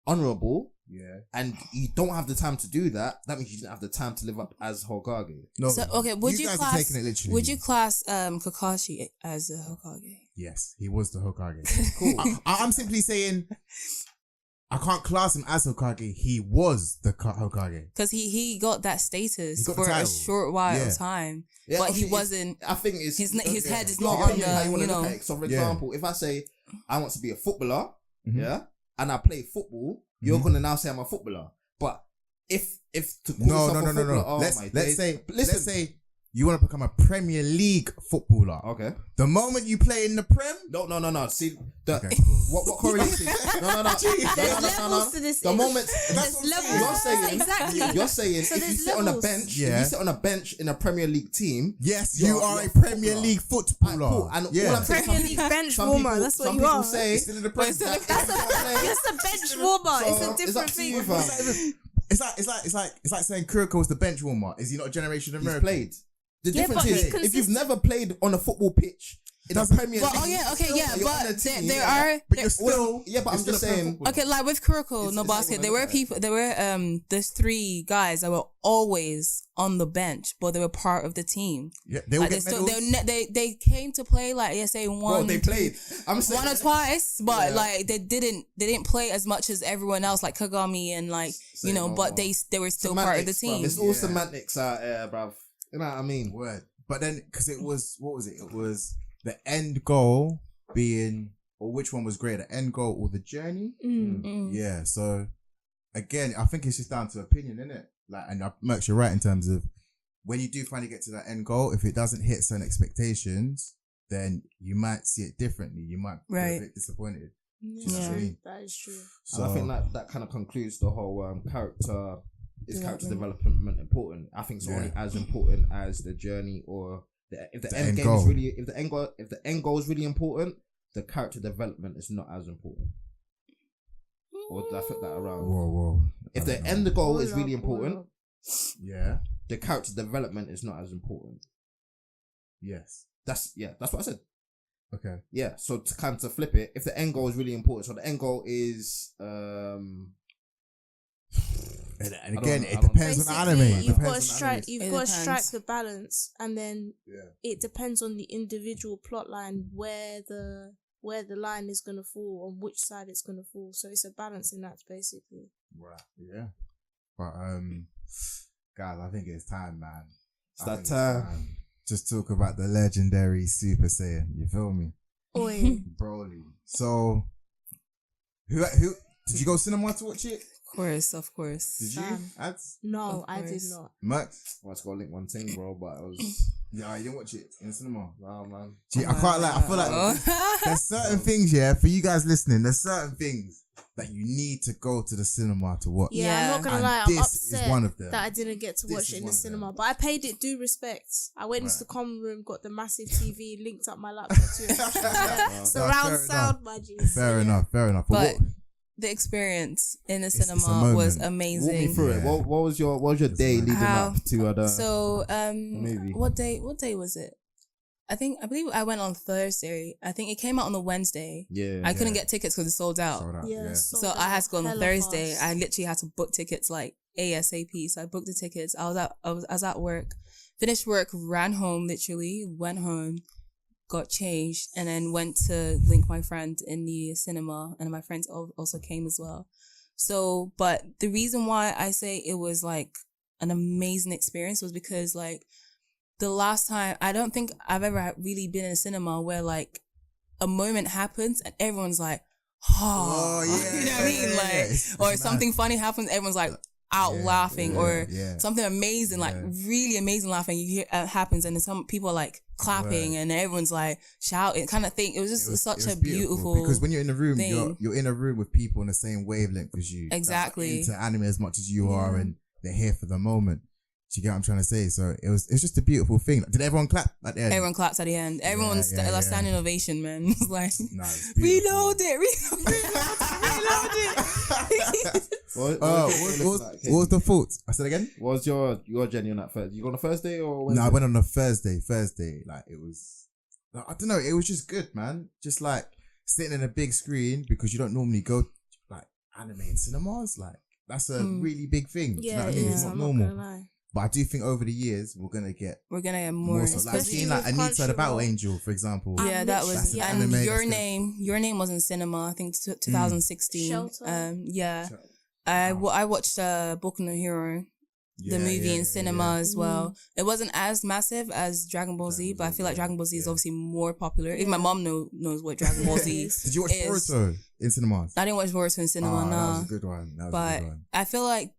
honorable, Yeah. and you don't have the time to do that, that means you didn't have the time to live up as Hokage. No. So okay, would you guys class? are taking it literally. Would you class Kakashi as a Hokage? Yes, he was the Hokage. Cool. I'm simply saying, I can't class him as Hokage. He was the Hokage. Because he got that status He got the for a title. short while Yeah. of time, Yeah, but he obviously, wasn't. I think it's His head is Yeah, not yeah, on yeah, how you the. wanna You look know. at it. So, for Yeah. example, if I say I want to be a footballer, Mhm. yeah, and I play football, you're gonna now say I'm a footballer. But if to call No. yourself a footballer, oh Let's my let's days. say But listen, let's say you want to become a Premier League footballer. Okay. The moment you play in the Prem. No. See, Okay, cool. what correlates? No. There's levels to this. The moment There's levels. Exactly. You're saying So if you there's sit on a levels. bench, if Yeah. you sit on a bench in a Premier League team, Yes, you're you are a a Premier footballer. League footballer. Alright, cool. And yeah. all I'm saying, Premier League bench some warmer. people- That's what some you people are. say Still in the Prem. It's a bench warmer. It's a different thing. It's like saying Kurko was the bench warmer. Is he not a generation of He's American? played. The Yeah, difference but is, he's if you've consistent. never played on a football pitch in a Premier League, But you're on a but team, there are. But you're still. yeah, but I'm you're just still a saying. footballer. Okay, like with Kuroko, no It's basket, like there one were of people, there were there's 3 guys that were always on the bench, but they were part of the team. Yeah, they will Like get medals. they came to play like say Bro, one, they played. I'm saying one or twice, but Yeah. like they didn't play as much as everyone else, like Kagami and like Say you know, no but more. they were still part of the semantics, team. bruv. It's all Yeah. semantics out here, bruv. You know what I mean? Word. But then, because it was, what was it? It was the end goal being, or which one was greater, the end goal or the journey? Mm. Yeah. So, again, I think it's just down to opinion, isn't it? Like, and Merck's, you're right in terms of when you do finally get to that end goal, if it doesn't hit certain expectations, then you might see it differently. You might be a Right. bit disappointed. Yeah, Yeah. that is true. So, And I think that kind of concludes the whole character. Is character Development. development important? I think it's only as important as the journey, or if the end game goal. is really if the end goal is really important, the character development is not as important. Or did I flip that around? whoa. If I the don't know. end goal is Hold really up, important, hold up. Yeah. the character development is not as important. Yes. That's what I said. Okay. Yeah, so to kind of flip it, if the end goal is really important, so the end goal is And again, know, it I don't- depends on Basically, anime. It you've got to depends on strike. anime. You've It got to depends. strike the balance, and then Yeah. it depends on the individual plot line where the line is gonna fall, on which side it's gonna fall. So it's a balancing act, basically. Right. Yeah. But guys, I think it's time, man. It's I that think time. Just talk about the legendary Super Saiyan. You feel me, Oi. Broly? So, who did you go cinema to watch it? Of course. Did you? Sam. Ads? No, Of I did course. not. Max? I was gonna link one thing, bro, but I was Yeah, you didn't watch it in cinema. nah, man. Gee, I can't like. I feel like there's certain things, yeah, for you guys listening. There's certain things that you need to go to the cinema to watch. Yeah, I'm not gonna And lie. I'm this is upset one of them. that I didn't get to This watch is it in one the of them. cinema, but I paid it due respect. I went into Right. the common room, got the massive TV, linked up my laptop to it. Surround fair sound, my G's. Fair enough. But But the experience in the it's a cinema was moment. amazing. Walk me through it. Yeah. What was your day leading How- up to the So movie? what day was it? I believe I went on Thursday. I think it came out on the Wednesday. Yeah. I couldn't get tickets because it sold out. sold out. Yeah, Yeah. So I had to go on the hella Thursday. fast. I literally had to book tickets like ASAP. So I booked the tickets. I was at work, finished work, ran home, literally went home, got changed, and then went to link my friend in the cinema, and my friends also came as well. So, but the reason why I say it was like an amazing experience was because like the last time, I don't think I've ever really been in a cinema where like a moment happens and everyone's like, Oh, yeah. you know what I mean? Yeah, Like, it's or mad. something funny happens, everyone's like out Yeah, laughing, yeah, or yeah. something amazing, like Yeah. really amazing laughing you hear happens, and then some people are like clapping Right. and everyone's like shouting, kind of thing. It was just It was- such it was a beautiful because when you're in a room, thing. you're in a room with people on the same wavelength as you. Exactly. That's into anime as much as you are, Yeah. and they're here for the moment. Do you get what I'm trying to say? So it's just a beautiful thing. Did everyone clap at the end? everyone claps at the end. Everyone's yeah, yeah. standing ovation, man. It's like No, it's beautiful. reload it. What What was the fault? I said again. What was your journey on that first? You go on the first day or Wednesday? No, I went on a Thursday. Like it was, I don't know. It was just good, man. Just like sitting in a big screen, because you don't normally go like anime in cinemas. Like that's a really big thing. Do you know Yeah, what I it mean? is. It's not I'm normal. not gonna lie. But I do think over the years we're gonna get We're gonna get more. more. So, like Especially seeing like with Anita the Battle Crunchyroll. Angel, for example. Yeah, that was That's an and anime, your that's name. Your name was in cinema. I think 2016. Shelter. Yeah. Shelter. I watched Boku no Hero, the movie in cinema as well. It wasn't as massive as Dragon Ball Z, but I feel like Dragon Ball Z is obviously more popular. Even my mom knows what Dragon Ball Z is. Did you watch Boruto in cinemas? I didn't watch Boruto in cinema, That was no. a good one. But I feel like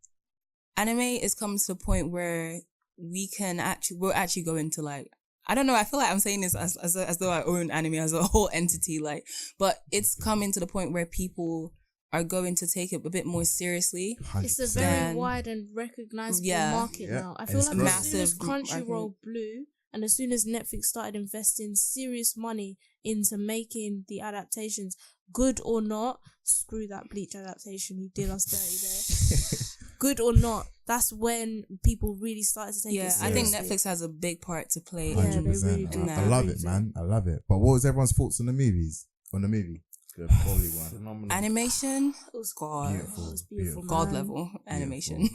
anime is coming to the point where we'll actually go into like, I don't know, I feel like I'm saying this as though I own anime as a whole entity, like, but it's coming to the point where people are going to take it a bit more seriously. 100%. It's a very wide and recognizable market now. I feel like as soon as Crunchyroll blew, and as soon as Netflix started investing serious money into making the adaptations, good or not, screw that Bleach adaptation, you did us dirty there. Good or not, that's when people really started to take it seriously. I think Netflix has a big part to play. 100%. Yeah, they really do. I love it, man. I love it. But what was everyone's thoughts on the movie? Good quality one. Phenomenal. Animation was God. Beautiful. It was beautiful. God level animation.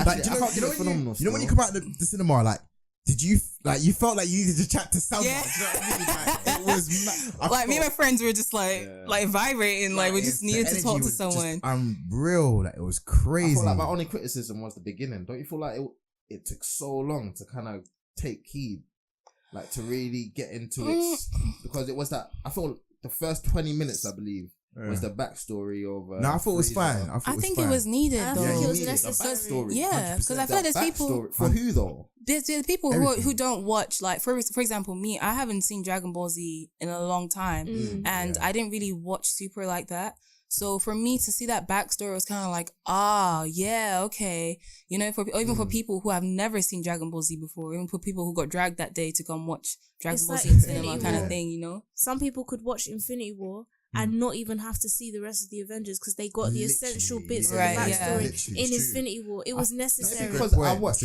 Like, you know when you come out the cinema, like, did you you felt like you needed to chat to someone? Yeah. Do you know what I mean? Like, it was like me and my friends were just like vibrating, like we just needed to talk to someone. Unreal, like it was crazy. I feel like my only criticism was the beginning. Don't you feel like it took so long to kind of take heed, like to really get into it? Because it was that, I thought the first 20 minutes, I believe, was the backstory of. No, I thought it was fine. I think it was needed though. I think it was necessary. Yeah, because I feel like there's people for who though. There's people who don't watch, like for example me, I haven't seen Dragon Ball Z in a long time, and I didn't really watch Super like that. So for me to see that backstory was kind of like, okay, you know, even for people who have never seen Dragon Ball Z before, even for people who got dragged that day to come watch Dragon Ball Z in cinema kind of thing, you know. Some people could watch Infinity War and not even have to see the rest of the Avengers because they got the essential bits of the backstory in Infinity War. It was necessary. Because I watched,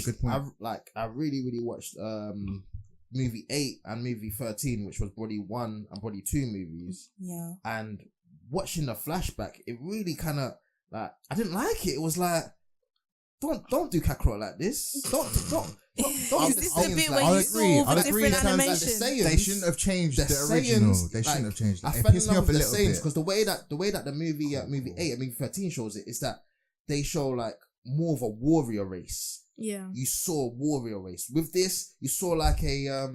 I really, really watched movie 8 and movie 13, which was Body 1 and Body 2 movies. Yeah. And watching the flashback, it really kind of, like, I didn't like it. It was like, don't do Kakarot like this. Don't. Is this the bit where you saw the different animation? They shouldn't have changed the original. They shouldn't have changed it. It pissed me off a little bit because the way that the movie 8 and movie 13 shows it is that they show like more of a warrior race. Yeah, you saw a warrior race. With this, you saw like a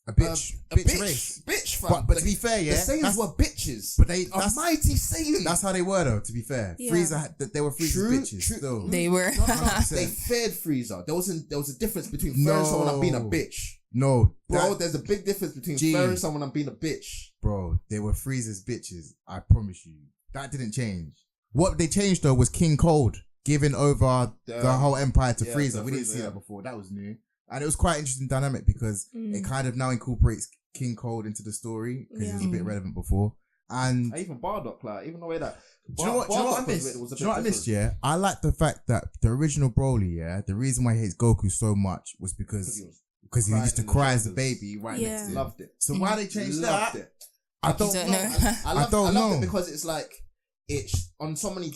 bitch race. Bitch, but to be fair, the Saiyans were bitches. But that's mighty Saiyans. That's how they were, though. To be fair, Frieza, they were Frieza's bitches. Still. They were. They feared Frieza. There was a difference between fearing someone and being a bitch. No, bro. There's a big difference between fearing someone and being a bitch. Bro, they were Frieza's bitches. I promise you, that didn't change. What they changed though was King Cold giving over the whole empire to Frieza. We didn't see that before. That was new. And it was quite interesting dynamic because it kind of now incorporates King Cold into the story because it was a bit relevant before. And even Bardock, like, even the way that... Do you know what I missed? Yeah? I like the fact that the original Broly, the reason why he hates Goku so much was because he used to cry as a baby next to him. Loved it. So why they changed that? It. I don't know. I don't know. It because it's like... It's on so many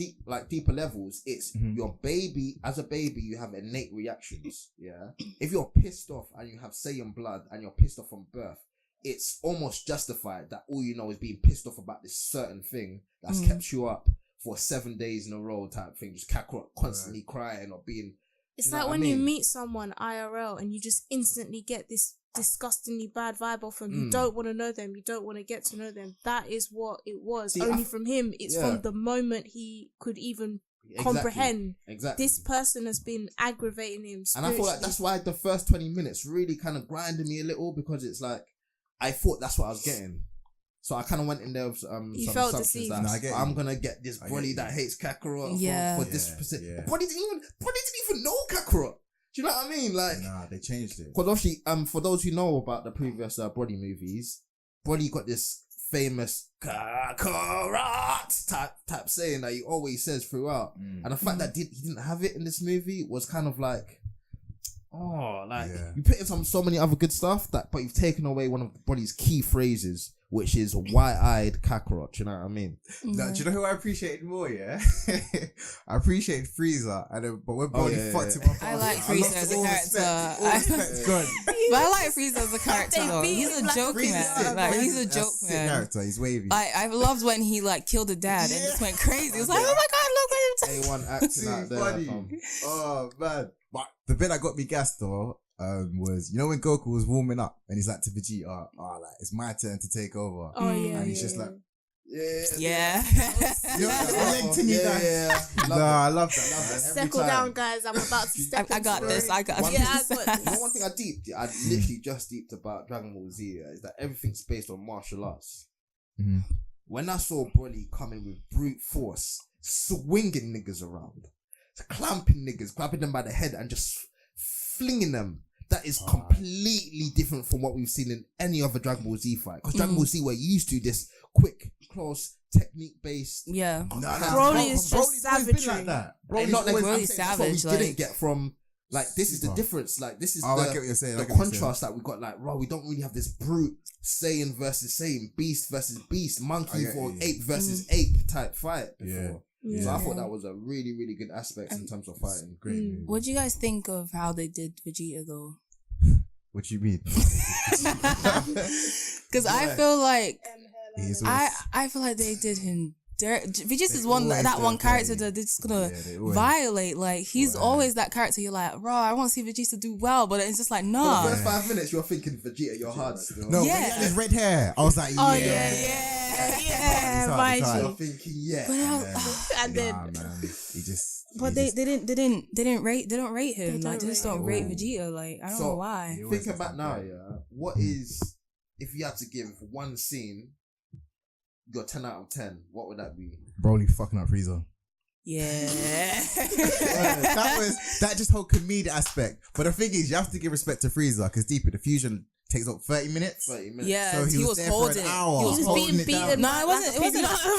deeper levels. It's your baby. As a baby, you have innate reactions. Yeah. If you're pissed off and you have Saiyan blood and you're pissed off from birth, it's almost justified that all you know is being pissed off about this certain thing that's kept you up for 7 days in a row type thing. Just Kakarot constantly crying or being. It's like when you meet someone IRL and you just instantly get this disgustingly bad vibe off them. You don't want to know them. You don't want to get to know them. That is what it was. Only from him. It's from the moment he could even comprehend. Exactly. This person has been aggravating him. And I feel like that's why the first 20 minutes really kind of grinded me a little because it's like, I thought that's what I was getting. So I kind of went in there with some assumptions that I'm going to get this Broly that hates Kakarot for this specific... Yeah. Broly didn't even know Kakarot. Do you know what I mean? Like, nah, they changed it. Because obviously, for those who know about the previous Broly movies, Broly got this famous Kakarot type saying that he always says throughout. And the fact that he didn't have it in this movie was kind of like, you put in so many other good stuff but you've taken away one of Broly's key phrases, which is wide-eyed Kakarot. You know what I mean? No, do you know who I appreciated more? Yeah, I appreciate Frieza, but when Broly fucked him up, I like Frieza as a character. Good. But I like Frieza as a character though. He's a joke man. Like he's a joke man. Character. He's wavy. I loved when he like killed the dad and just went crazy. It was like, oh my god, look at him. A1 acting out there. Oh man, but the bit that got me gassed though. Was when Goku was warming up and he's like to Vegeta, like it's my turn to take over. Oh yeah, and he's just like, Yeah. I love that. Settle down, guys. I'm about to step I got this. I got this. Yeah, I got this. You know, one thing I literally just deeped about Dragon Ball Z is that everything's based on martial arts. Mm-hmm. When I saw Broly coming with brute force, swinging niggas around, clamping niggas, grabbing them by the head and just flinging them, that is completely different from what we've seen in any other Dragon Ball Z fight. Because Dragon Ball Z, we're used to this quick, close, technique-based. Yeah. Broly is just savagery. Like that. Broly's savage. We didn't get from... Like, this is the difference. Like, this is I get what you're saying. the contrast that we got. Like, we don't really have this brute Saiyan versus Saiyan, beast versus beast, monkey or ape versus ape type fight before. So I thought that was a really, really good aspect in terms of fighting. Great movie. What do you guys think of how they did Vegeta though? What you mean? Because I feel like I feel like they did him. Vegeta's is one character that they're just gonna violate. Like he's always that character. You're like, bro, I want to see Vegeta do well, but it's just like, nah. For the first 5 minutes, you're thinking Vegeta, you're hard still. No, yeah, his red hair. I was like, right. You're thinking, and then, he just. But they don't rate him. They just don't rate Vegeta. Like I don't know why. Think about now, what is if you had to give one scene your 10 out of 10, what would that be? Broly fucking up Frieza. Yeah. that just whole comedic aspect. But the thing is, you have to give respect to Frieza because deeper the fusion takes up 30 minutes. Yeah, so he was there holding for an hour. He was holding being beaten. No, it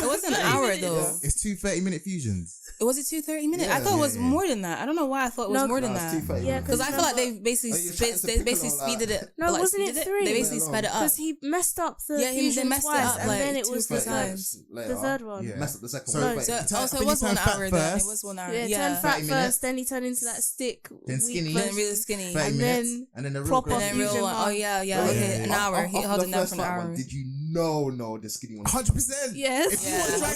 wasn't an hour though. It's 2 30-minute fusions. Was it 2 30-minute? I thought it was more than that. I don't know why I thought it was more than that. Yeah, because I feel like they basically speeded it. No, wasn't it 3? They basically sped it up because he messed up the fusion messed twice, it up, and then it was the third one. Messed up the second one. So it was 1 hour then. It was 1 hour. Yeah, turned fat first, then he turned into that stick. Then skinny. Then really skinny. And then the real proper fusion one. Oh yeah. An hour. He held it down for an hour. Did you know the skinny one? 100%. Yes.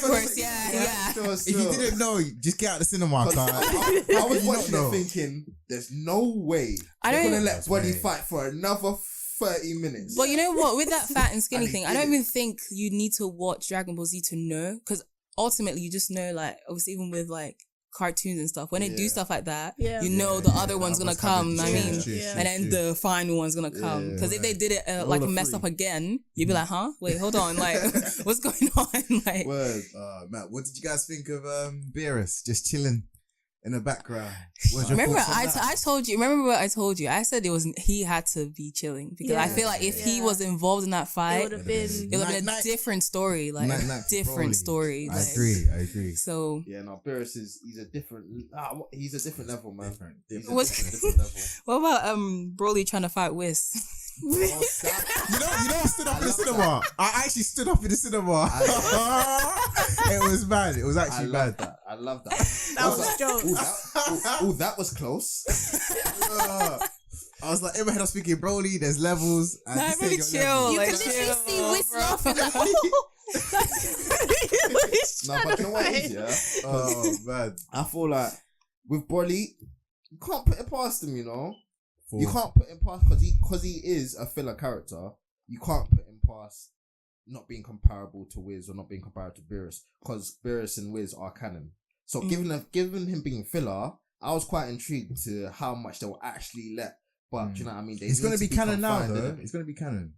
Of course. Yeah. If you didn't know, just get out of the cinema. I was watching it thinking, there's no way they're gonna let Broly fight for another 30 minutes. But you know what? With that fat and skinny thing, I don't even think you need to watch Dragon Ball Z to know, because ultimately you just know, like, obviously even with like cartoons and stuff, when they do stuff like that, you know the other one's gonna come. And then the final one's gonna come. Because if they did it like messed up again, you'd be like, huh? Wait, hold on, like, what's going on? Like, Matt, what did you guys think of Beerus just chilling in the background? Remember I told you. Remember what I told you? I said he had to be chilling because I feel like if he was involved in that fight, it would have been a different story. Like different story. I agree. So Beerus he's a different level, man. Different level. What about Broly trying to fight Whis? You know, I stood up in the cinema. I actually stood up in the cinema. It was bad. It was actually bad. I love that. That was a joke. That was close. I was like, in my head I was thinking, Broly, there's levels. And nah, really chill. You like, can literally see Whis laughing. No, but you know what it is, Oh, man. I feel like with Broly, you can't put it past him, you know? You can't put him past, because he is a filler character, you can't put him past not being comparable to Wiz or not being comparable to Beerus, because Beerus and Wiz are canon. So given him being filler, I was quite intrigued to how much they will actually let. But do you know what I mean? It's going to be canon now, though. It's going to be canon.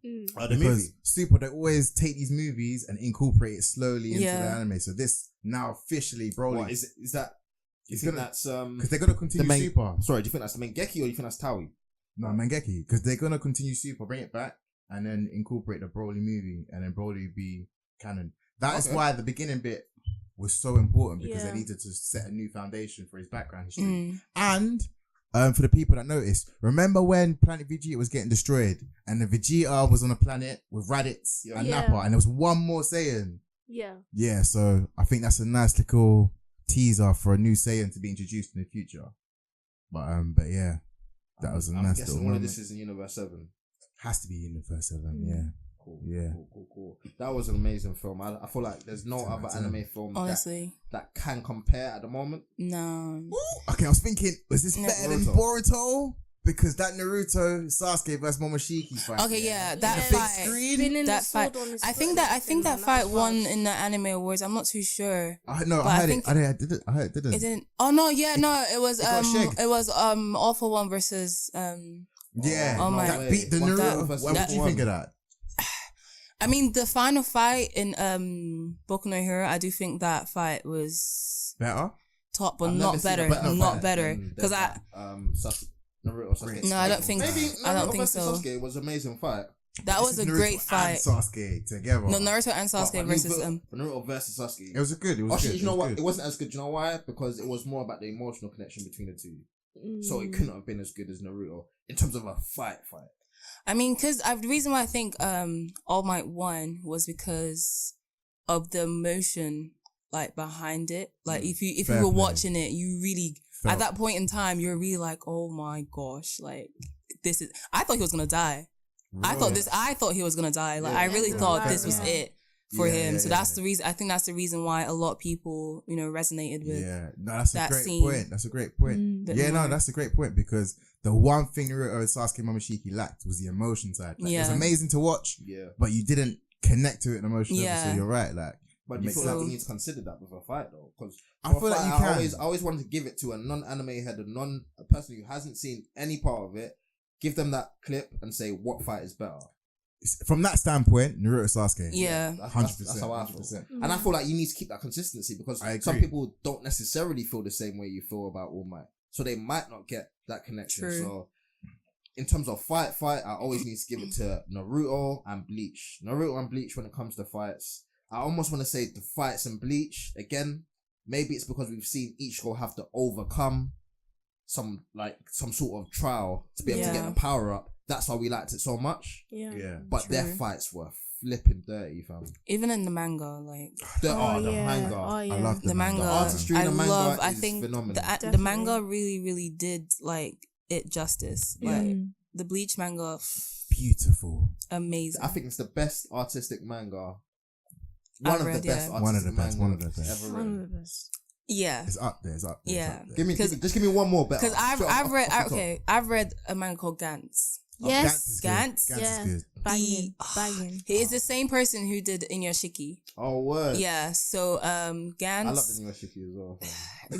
Because Super, they always take these movies and incorporate it slowly into the anime. So this now officially, Broly. What, is that? Do you think that's because they're going to continue Super? Sorry, do you think that's the Mangeki or do you think that's Taui? No, Mangeki, because they're going to continue Super, bring it back, and then incorporate the Broly movie, and then Broly be canon. That is why the beginning bit was so important, because they needed to set a new foundation for his background history. And for the people that noticed, remember when Planet Vegeta was getting destroyed, and the Vegeta was on a planet with Raditz and Nappa, and there was one more Saiyan? Yeah, so I think that's a nice little teaser for a new Saiyan to be introduced in the future. But yeah. That was a nice little one of this is in Universe 7. Has to be Universe 7, yeah. Cool. Yeah. Cool. That was an amazing film. I feel like there's no other anime film honestly that can compare at the moment. No. Ooh, okay, I was thinking, was this better than Boruto? Because that Naruto Sasuke versus Momoshiki fight. Okay, yeah, that the fight. big screen. That fight. I think that fight won in the anime awards. I'm not too sure. I heard it. It didn't. It didn't. Oh no, yeah, no. It was shagged. it was All for One versus Yeah. Oh my. That beat the Naruto. What do you think of that? I mean, the final fight in Boku no Hero, I do think that fight was Better. top, but not better. Not better. Because Naruto Sasuke. No, I don't think. Maybe I don't Naruto think versus so. Sasuke was an amazing fight. That was a Naruto great fight. And Sasuke together. No, Naruto and Sasuke versus Naruto versus Sasuke. It was good. It was Actually, good. you know what? It wasn't as good. You know why? Because it was more about the emotional connection between the two. So it couldn't have been as good as Naruto in terms of a fight. I mean, because the reason why I think All Might won was because of the emotion like behind it. Like if you were watching it, you really at that point in time you're really like, oh my gosh, like this is. I thought he was gonna die. Really? I thought he was gonna die. Like I really thought this was it for him. So that's the reason. I think that's the reason why a lot of people, resonated with. Yeah, no, that's that a great scene. point. That's a great point. That's a great point because the one thing Naruto and Sasuke Momoshiki lacked was the emotion side. Like, it was amazing to watch. Yeah, but you didn't connect to it emotionally. Yeah. So you're right. Like, but you feel like you need to consider that with a fight though, because I feel like you can. I always wanted to give it to a non-anime head, a person who hasn't seen any part of it. Give them that clip and say what fight is better. From that standpoint, Naruto Sasuke. Yeah. 100%. That's how I feel. And I feel like you need to keep that consistency because some people don't necessarily feel the same way you feel about All Might. So they might not get that connection. True. So in terms of fight, I always need to give it to Naruto and Bleach. Naruto and Bleach when it comes to fights. I almost want to say the fights in Bleach, again, maybe it's because we've seen each girl have to overcome some sort of trial to be able to get the power up. That's why we liked it so much. Yeah. But their fights were flipping dirty, fam. Even in the manga, like the manga. I love the manga. The artistry in the manga is think phenomenal. The manga really, really did like it justice. Like the Bleach manga, beautiful, amazing. I think it's the best artistic manga. One of the best ever written. Yeah, it's up there. Yeah, just give me one more better. Because I've read a manga called Gantz. Yes, Gantz is good. Banging. He is the same person who did Inuyashiki. Oh, word. Yeah, so Gantz. I love the Inuyashiki as well.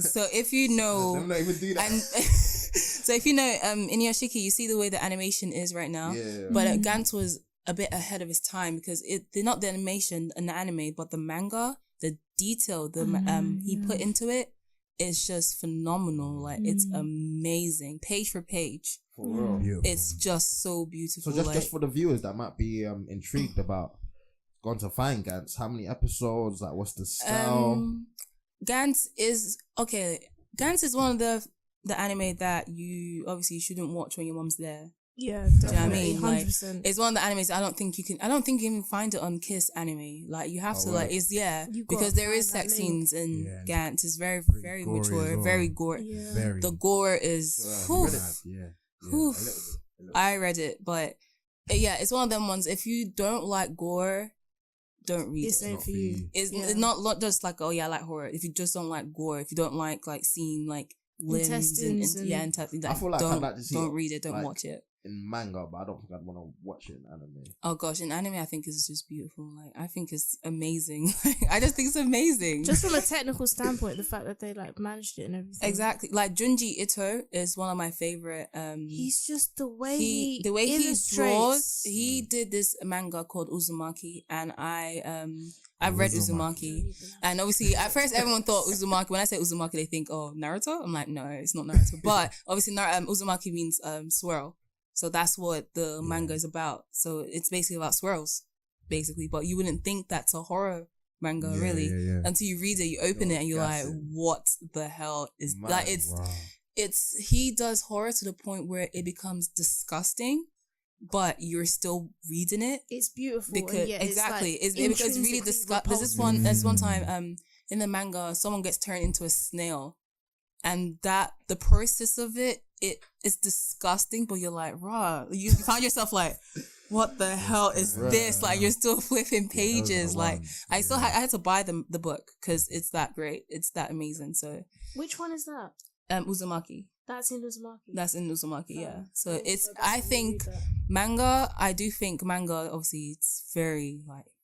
So if you know, I'm not even do that. So if you know Inuyashiki, you see the way the animation is right now. Yeah. But Gantz was a bit ahead of his time because they're not the animation and the anime, but the manga. The detail he put into it is just phenomenal. Like it's amazing, page for page. For real, beautiful. It's just so beautiful. So just for the viewers that might be intrigued about going to find Gantz, how many episodes? Like, what's the style? Gantz is one of the anime that you obviously shouldn't watch when your mom's there. Yeah, definitely. Do you know what I mean? 100%. Like, it's one of the animes I don't think you can find it on Kiss Anime. Like you have to like because there is sex scenes in Gantz. It's very, very mature, well. Very gore. Yeah. Very. The gore is I read it, but it's one of them ones. If you don't like gore, don't read it. It's not for you. It's not just like, oh yeah, I like horror. If you just don't like gore, if you don't like seeing like limbs and intestines, I feel like don't read it, don't watch it. In manga, but I don't think I'd want to watch it in anime. Oh gosh, in anime I think it's just beautiful. Like I think it's amazing. I just think it's amazing. Just from a technical standpoint, the fact that they like managed it and everything. Exactly. Like Junji Ito is one of my favorite. He's just the way he draws. He did this manga called Uzumaki, and I've read Uzumaki, and obviously at first everyone thought Uzumaki. When I say Uzumaki, they think Naruto. I'm like, no, it's not Naruto. But obviously, Uzumaki means swirl. So that's what the manga is about. So it's basically about swirls, basically. But you wouldn't think that's a horror manga, really, until you read it. You open it and you're like, "What the hell is that?" It's he does horror to the point where it becomes disgusting, but you're still reading it. It's beautiful because it's really disgusting. There's one time in the manga, someone gets turned into a snail, and the process of it is disgusting, but you're like, raw. You find yourself like, what the hell is this? Like, you're still flipping pages. Like, I had to buy the book because it's that great. It's that amazing. So, which one is that? Uzumaki. That's in Uzumaki. That's in Uzumaki, yeah. So Oh, it's, so I think manga, I do think manga, obviously, it's very,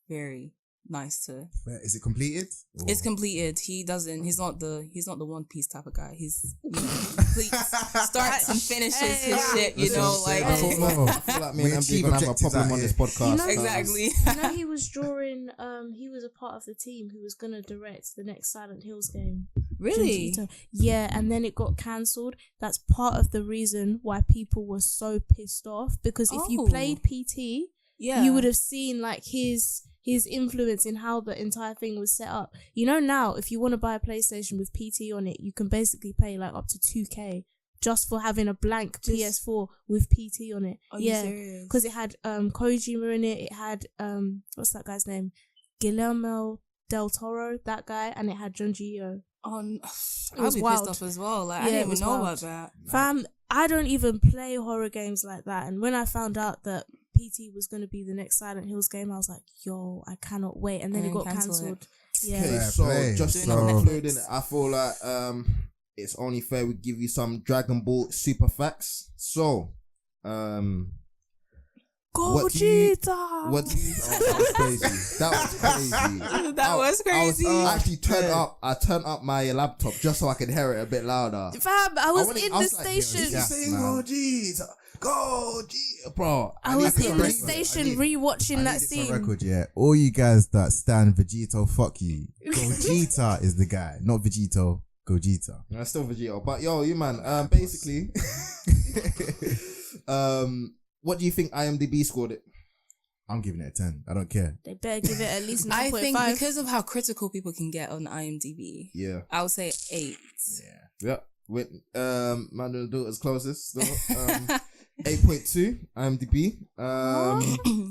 very nice to. Is it completed? Or? It's completed. He's not the One Piece type of guy. He's, completes, starts and finishes his shit, you know, like. I feel like me and MJ gonna have a problem on this podcast. You know, exactly. You know, he was drawing, he was a part of the team who was gonna direct the next Silent Hills game. Really? Yeah, and then it got cancelled. That's part of the reason why people were so pissed off, because if you played PT, you would have seen like his influence in how the entire thing was set up. You know, now if you want to buy a PlayStation with PT on it, you can basically pay like up to 2K just for having a blank PS4 with PT on it. Because it had Kojima in it. It had what's that guy's name? Guillermo del Toro, that guy, and it had Junji Ito. I'll be pissed off as well. Like, I didn't even know about that. Fam, I don't even play horror games like that. And when I found out that PT was going to be the next Silent Hills game, I was like, yo, I cannot wait. And then it got cancelled. Yeah. Okay, so just to conclude, I feel like it's only fair we give you some Dragon Ball super facts. So, Gogeta! What do you that was crazy. That was crazy. That was crazy. I actually turned up my laptop just so I could hear it a bit louder. Fam, I was in the station. Gogeta. Gogeta. Bro, I was in the station rewatching that scene. Record, yeah. All you guys that stand Vegito, fuck you. Gogeta is the guy, not Vegito. Gogeta. No, still Vegito. But yo, you man, basically, what do you think IMDb scored it? I'm giving it a 10. I don't care. They better give it at least 9.5. I think because of how critical people can get on IMDb. Yeah. I would say 8. Yeah. With Madaras Daughter's closest. So, 8.2 IMDb.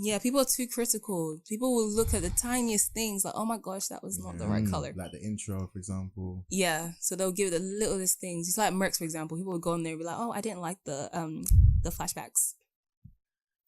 Yeah, people are too critical. People will look at the tiniest things like, oh my gosh, that was not the right color. Like the intro, for example. Yeah, so they'll give it the littlest things. It's like Mercs, for example. People would go in there and be like, oh, I didn't like the flashbacks.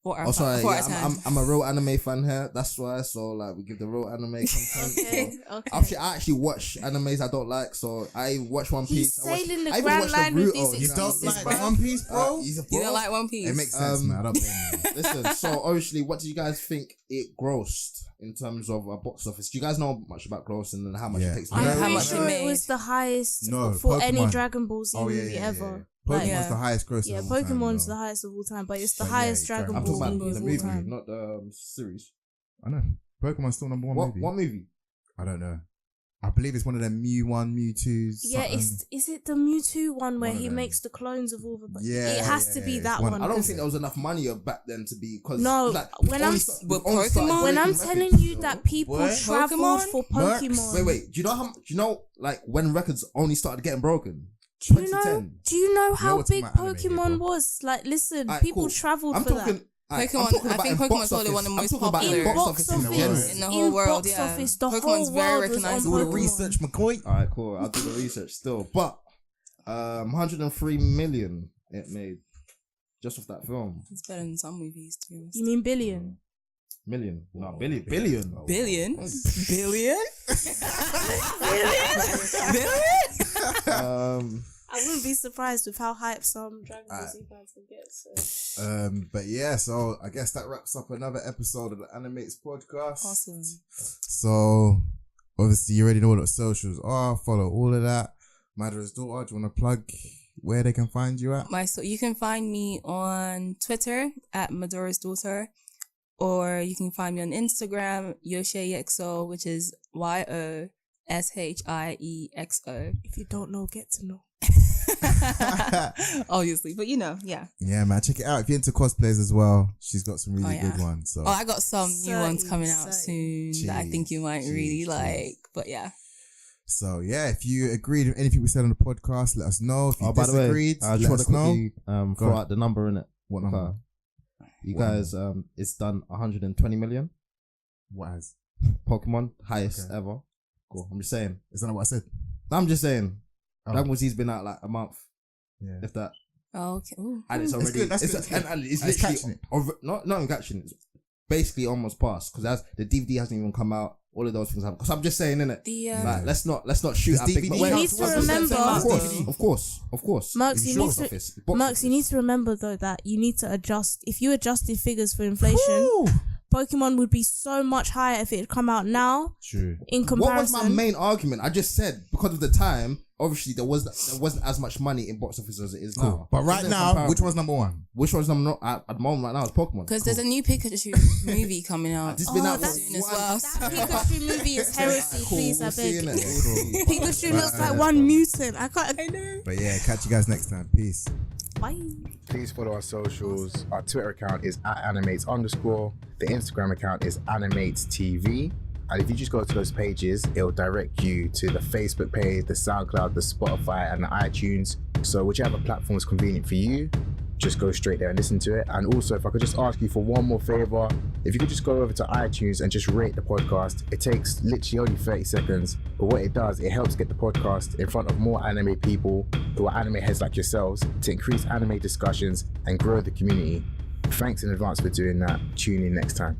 I'm a real anime fan here. That's why. So like, we give the real anime content. Okay. I actually watch animes I don't like. So I watch One Piece. He's sailing the grand line with these You don't like One Piece, bro? You don't like One Piece? It makes sense, man. I don't blame you. Listen. So obviously, what do you guys think it grossed in terms of a box office? Do you guys know much about grossing and how much it takes? I'm pretty much sure it was the highest for Pokemon. any Dragon Ball Z movie ever. Pokemon's the highest grossing. Yeah, of all Pokemon's time, the highest of all time, but it's the highest Dragon I'm Ball talking movie about of the all movie, time. not the series. I know. Pokemon's still number one movie. What movie? I don't know. I believe it's one of them Mew 1, Mew 2s. Yeah, is it the Mewtwo one where he makes the clones of all the... Yeah. It has to be that one. I don't think there was enough money back then to be... No, like, when I'm telling you that people travelled for Pokemon... Wait. Do you know like when records only started getting broken? Do you know how big Pokemon was? Like, listen, people travelled for that. I think Pokemon's probably one of the most popular in box office in the whole world. Box office, the Pokemon's whole very world was on recognizable. All the Pokemon. research, McCoy. Alright, cool. I'll do the research still. But 103 million it made just off that film. It's better than some movies, to be honest. You mean billion? Million. No, billion. Billion? Billion? Billion? I wouldn't be surprised with how hyped some Dragon Ball Z fans will get. So. But yeah, so I guess that wraps up another episode of the AniMates podcast. Awesome. So obviously you already know what the socials are. Follow all of that. Madaras Daughter, do you want to plug where they can find you at? You can find me on Twitter at Madaras Daughter, or you can find me on Instagram, YoshiEXO, which is YOSHIEXO. If you don't know, get to know. Obviously, but yeah. Yeah, man, check it out. If you're into cosplays as well, she's got some really good ones. So I got some new ones coming out soon that I think you might really like. But yeah. So yeah, if you agreed with anything we said on the podcast, let us know. If you disagreed, by the way, I just want to throw out the number in it. What number? You guys, it's done 120 million. What has? Pokemon, highest ever. Cool. I'm just saying. Is that not what I said? I'm just saying. Dragon Ball Z's been out like a month. Yeah. If that. Oh, okay. Ooh. And it's already... That's good. And it's literally... catching it. Not catching it. basically almost passed because the DVD hasn't even come out. All of those things happen. Because I'm just saying, innit? Like, let's not shoot at big. You need to remember. Of course. Mercs, you need to remember though that you need to adjust. If you adjusted figures for inflation, Pokemon would be so much higher if it had come out now. True. In comparison, what was my main argument? I just said because of the time. Obviously, there wasn't as much money in box office as it is now. But right now, which one's number one? Which one's number one at the moment right now is Pokemon. Because there's a new Pikachu movie coming out. It's been out for soon as well. That Pikachu movie is heresy, please, I beg. Pikachu looks like one mutant. I know. But yeah, catch you guys next time. Peace. Bye. Please follow our socials. Our Twitter account is @animates_. The Instagram account is animates TV. And if you just go to those pages, it'll direct you to the Facebook page, the SoundCloud, the Spotify, and the iTunes. So whichever platform is convenient for you, just go straight there and listen to it. And also, if I could just ask you for one more favor, if you could just go over to iTunes and just rate the podcast. It takes literally only 30 seconds, but what it does, it helps get the podcast in front of more anime people who are anime heads like yourselves to increase anime discussions and grow the community. Thanks in advance for doing that. Tune in next time.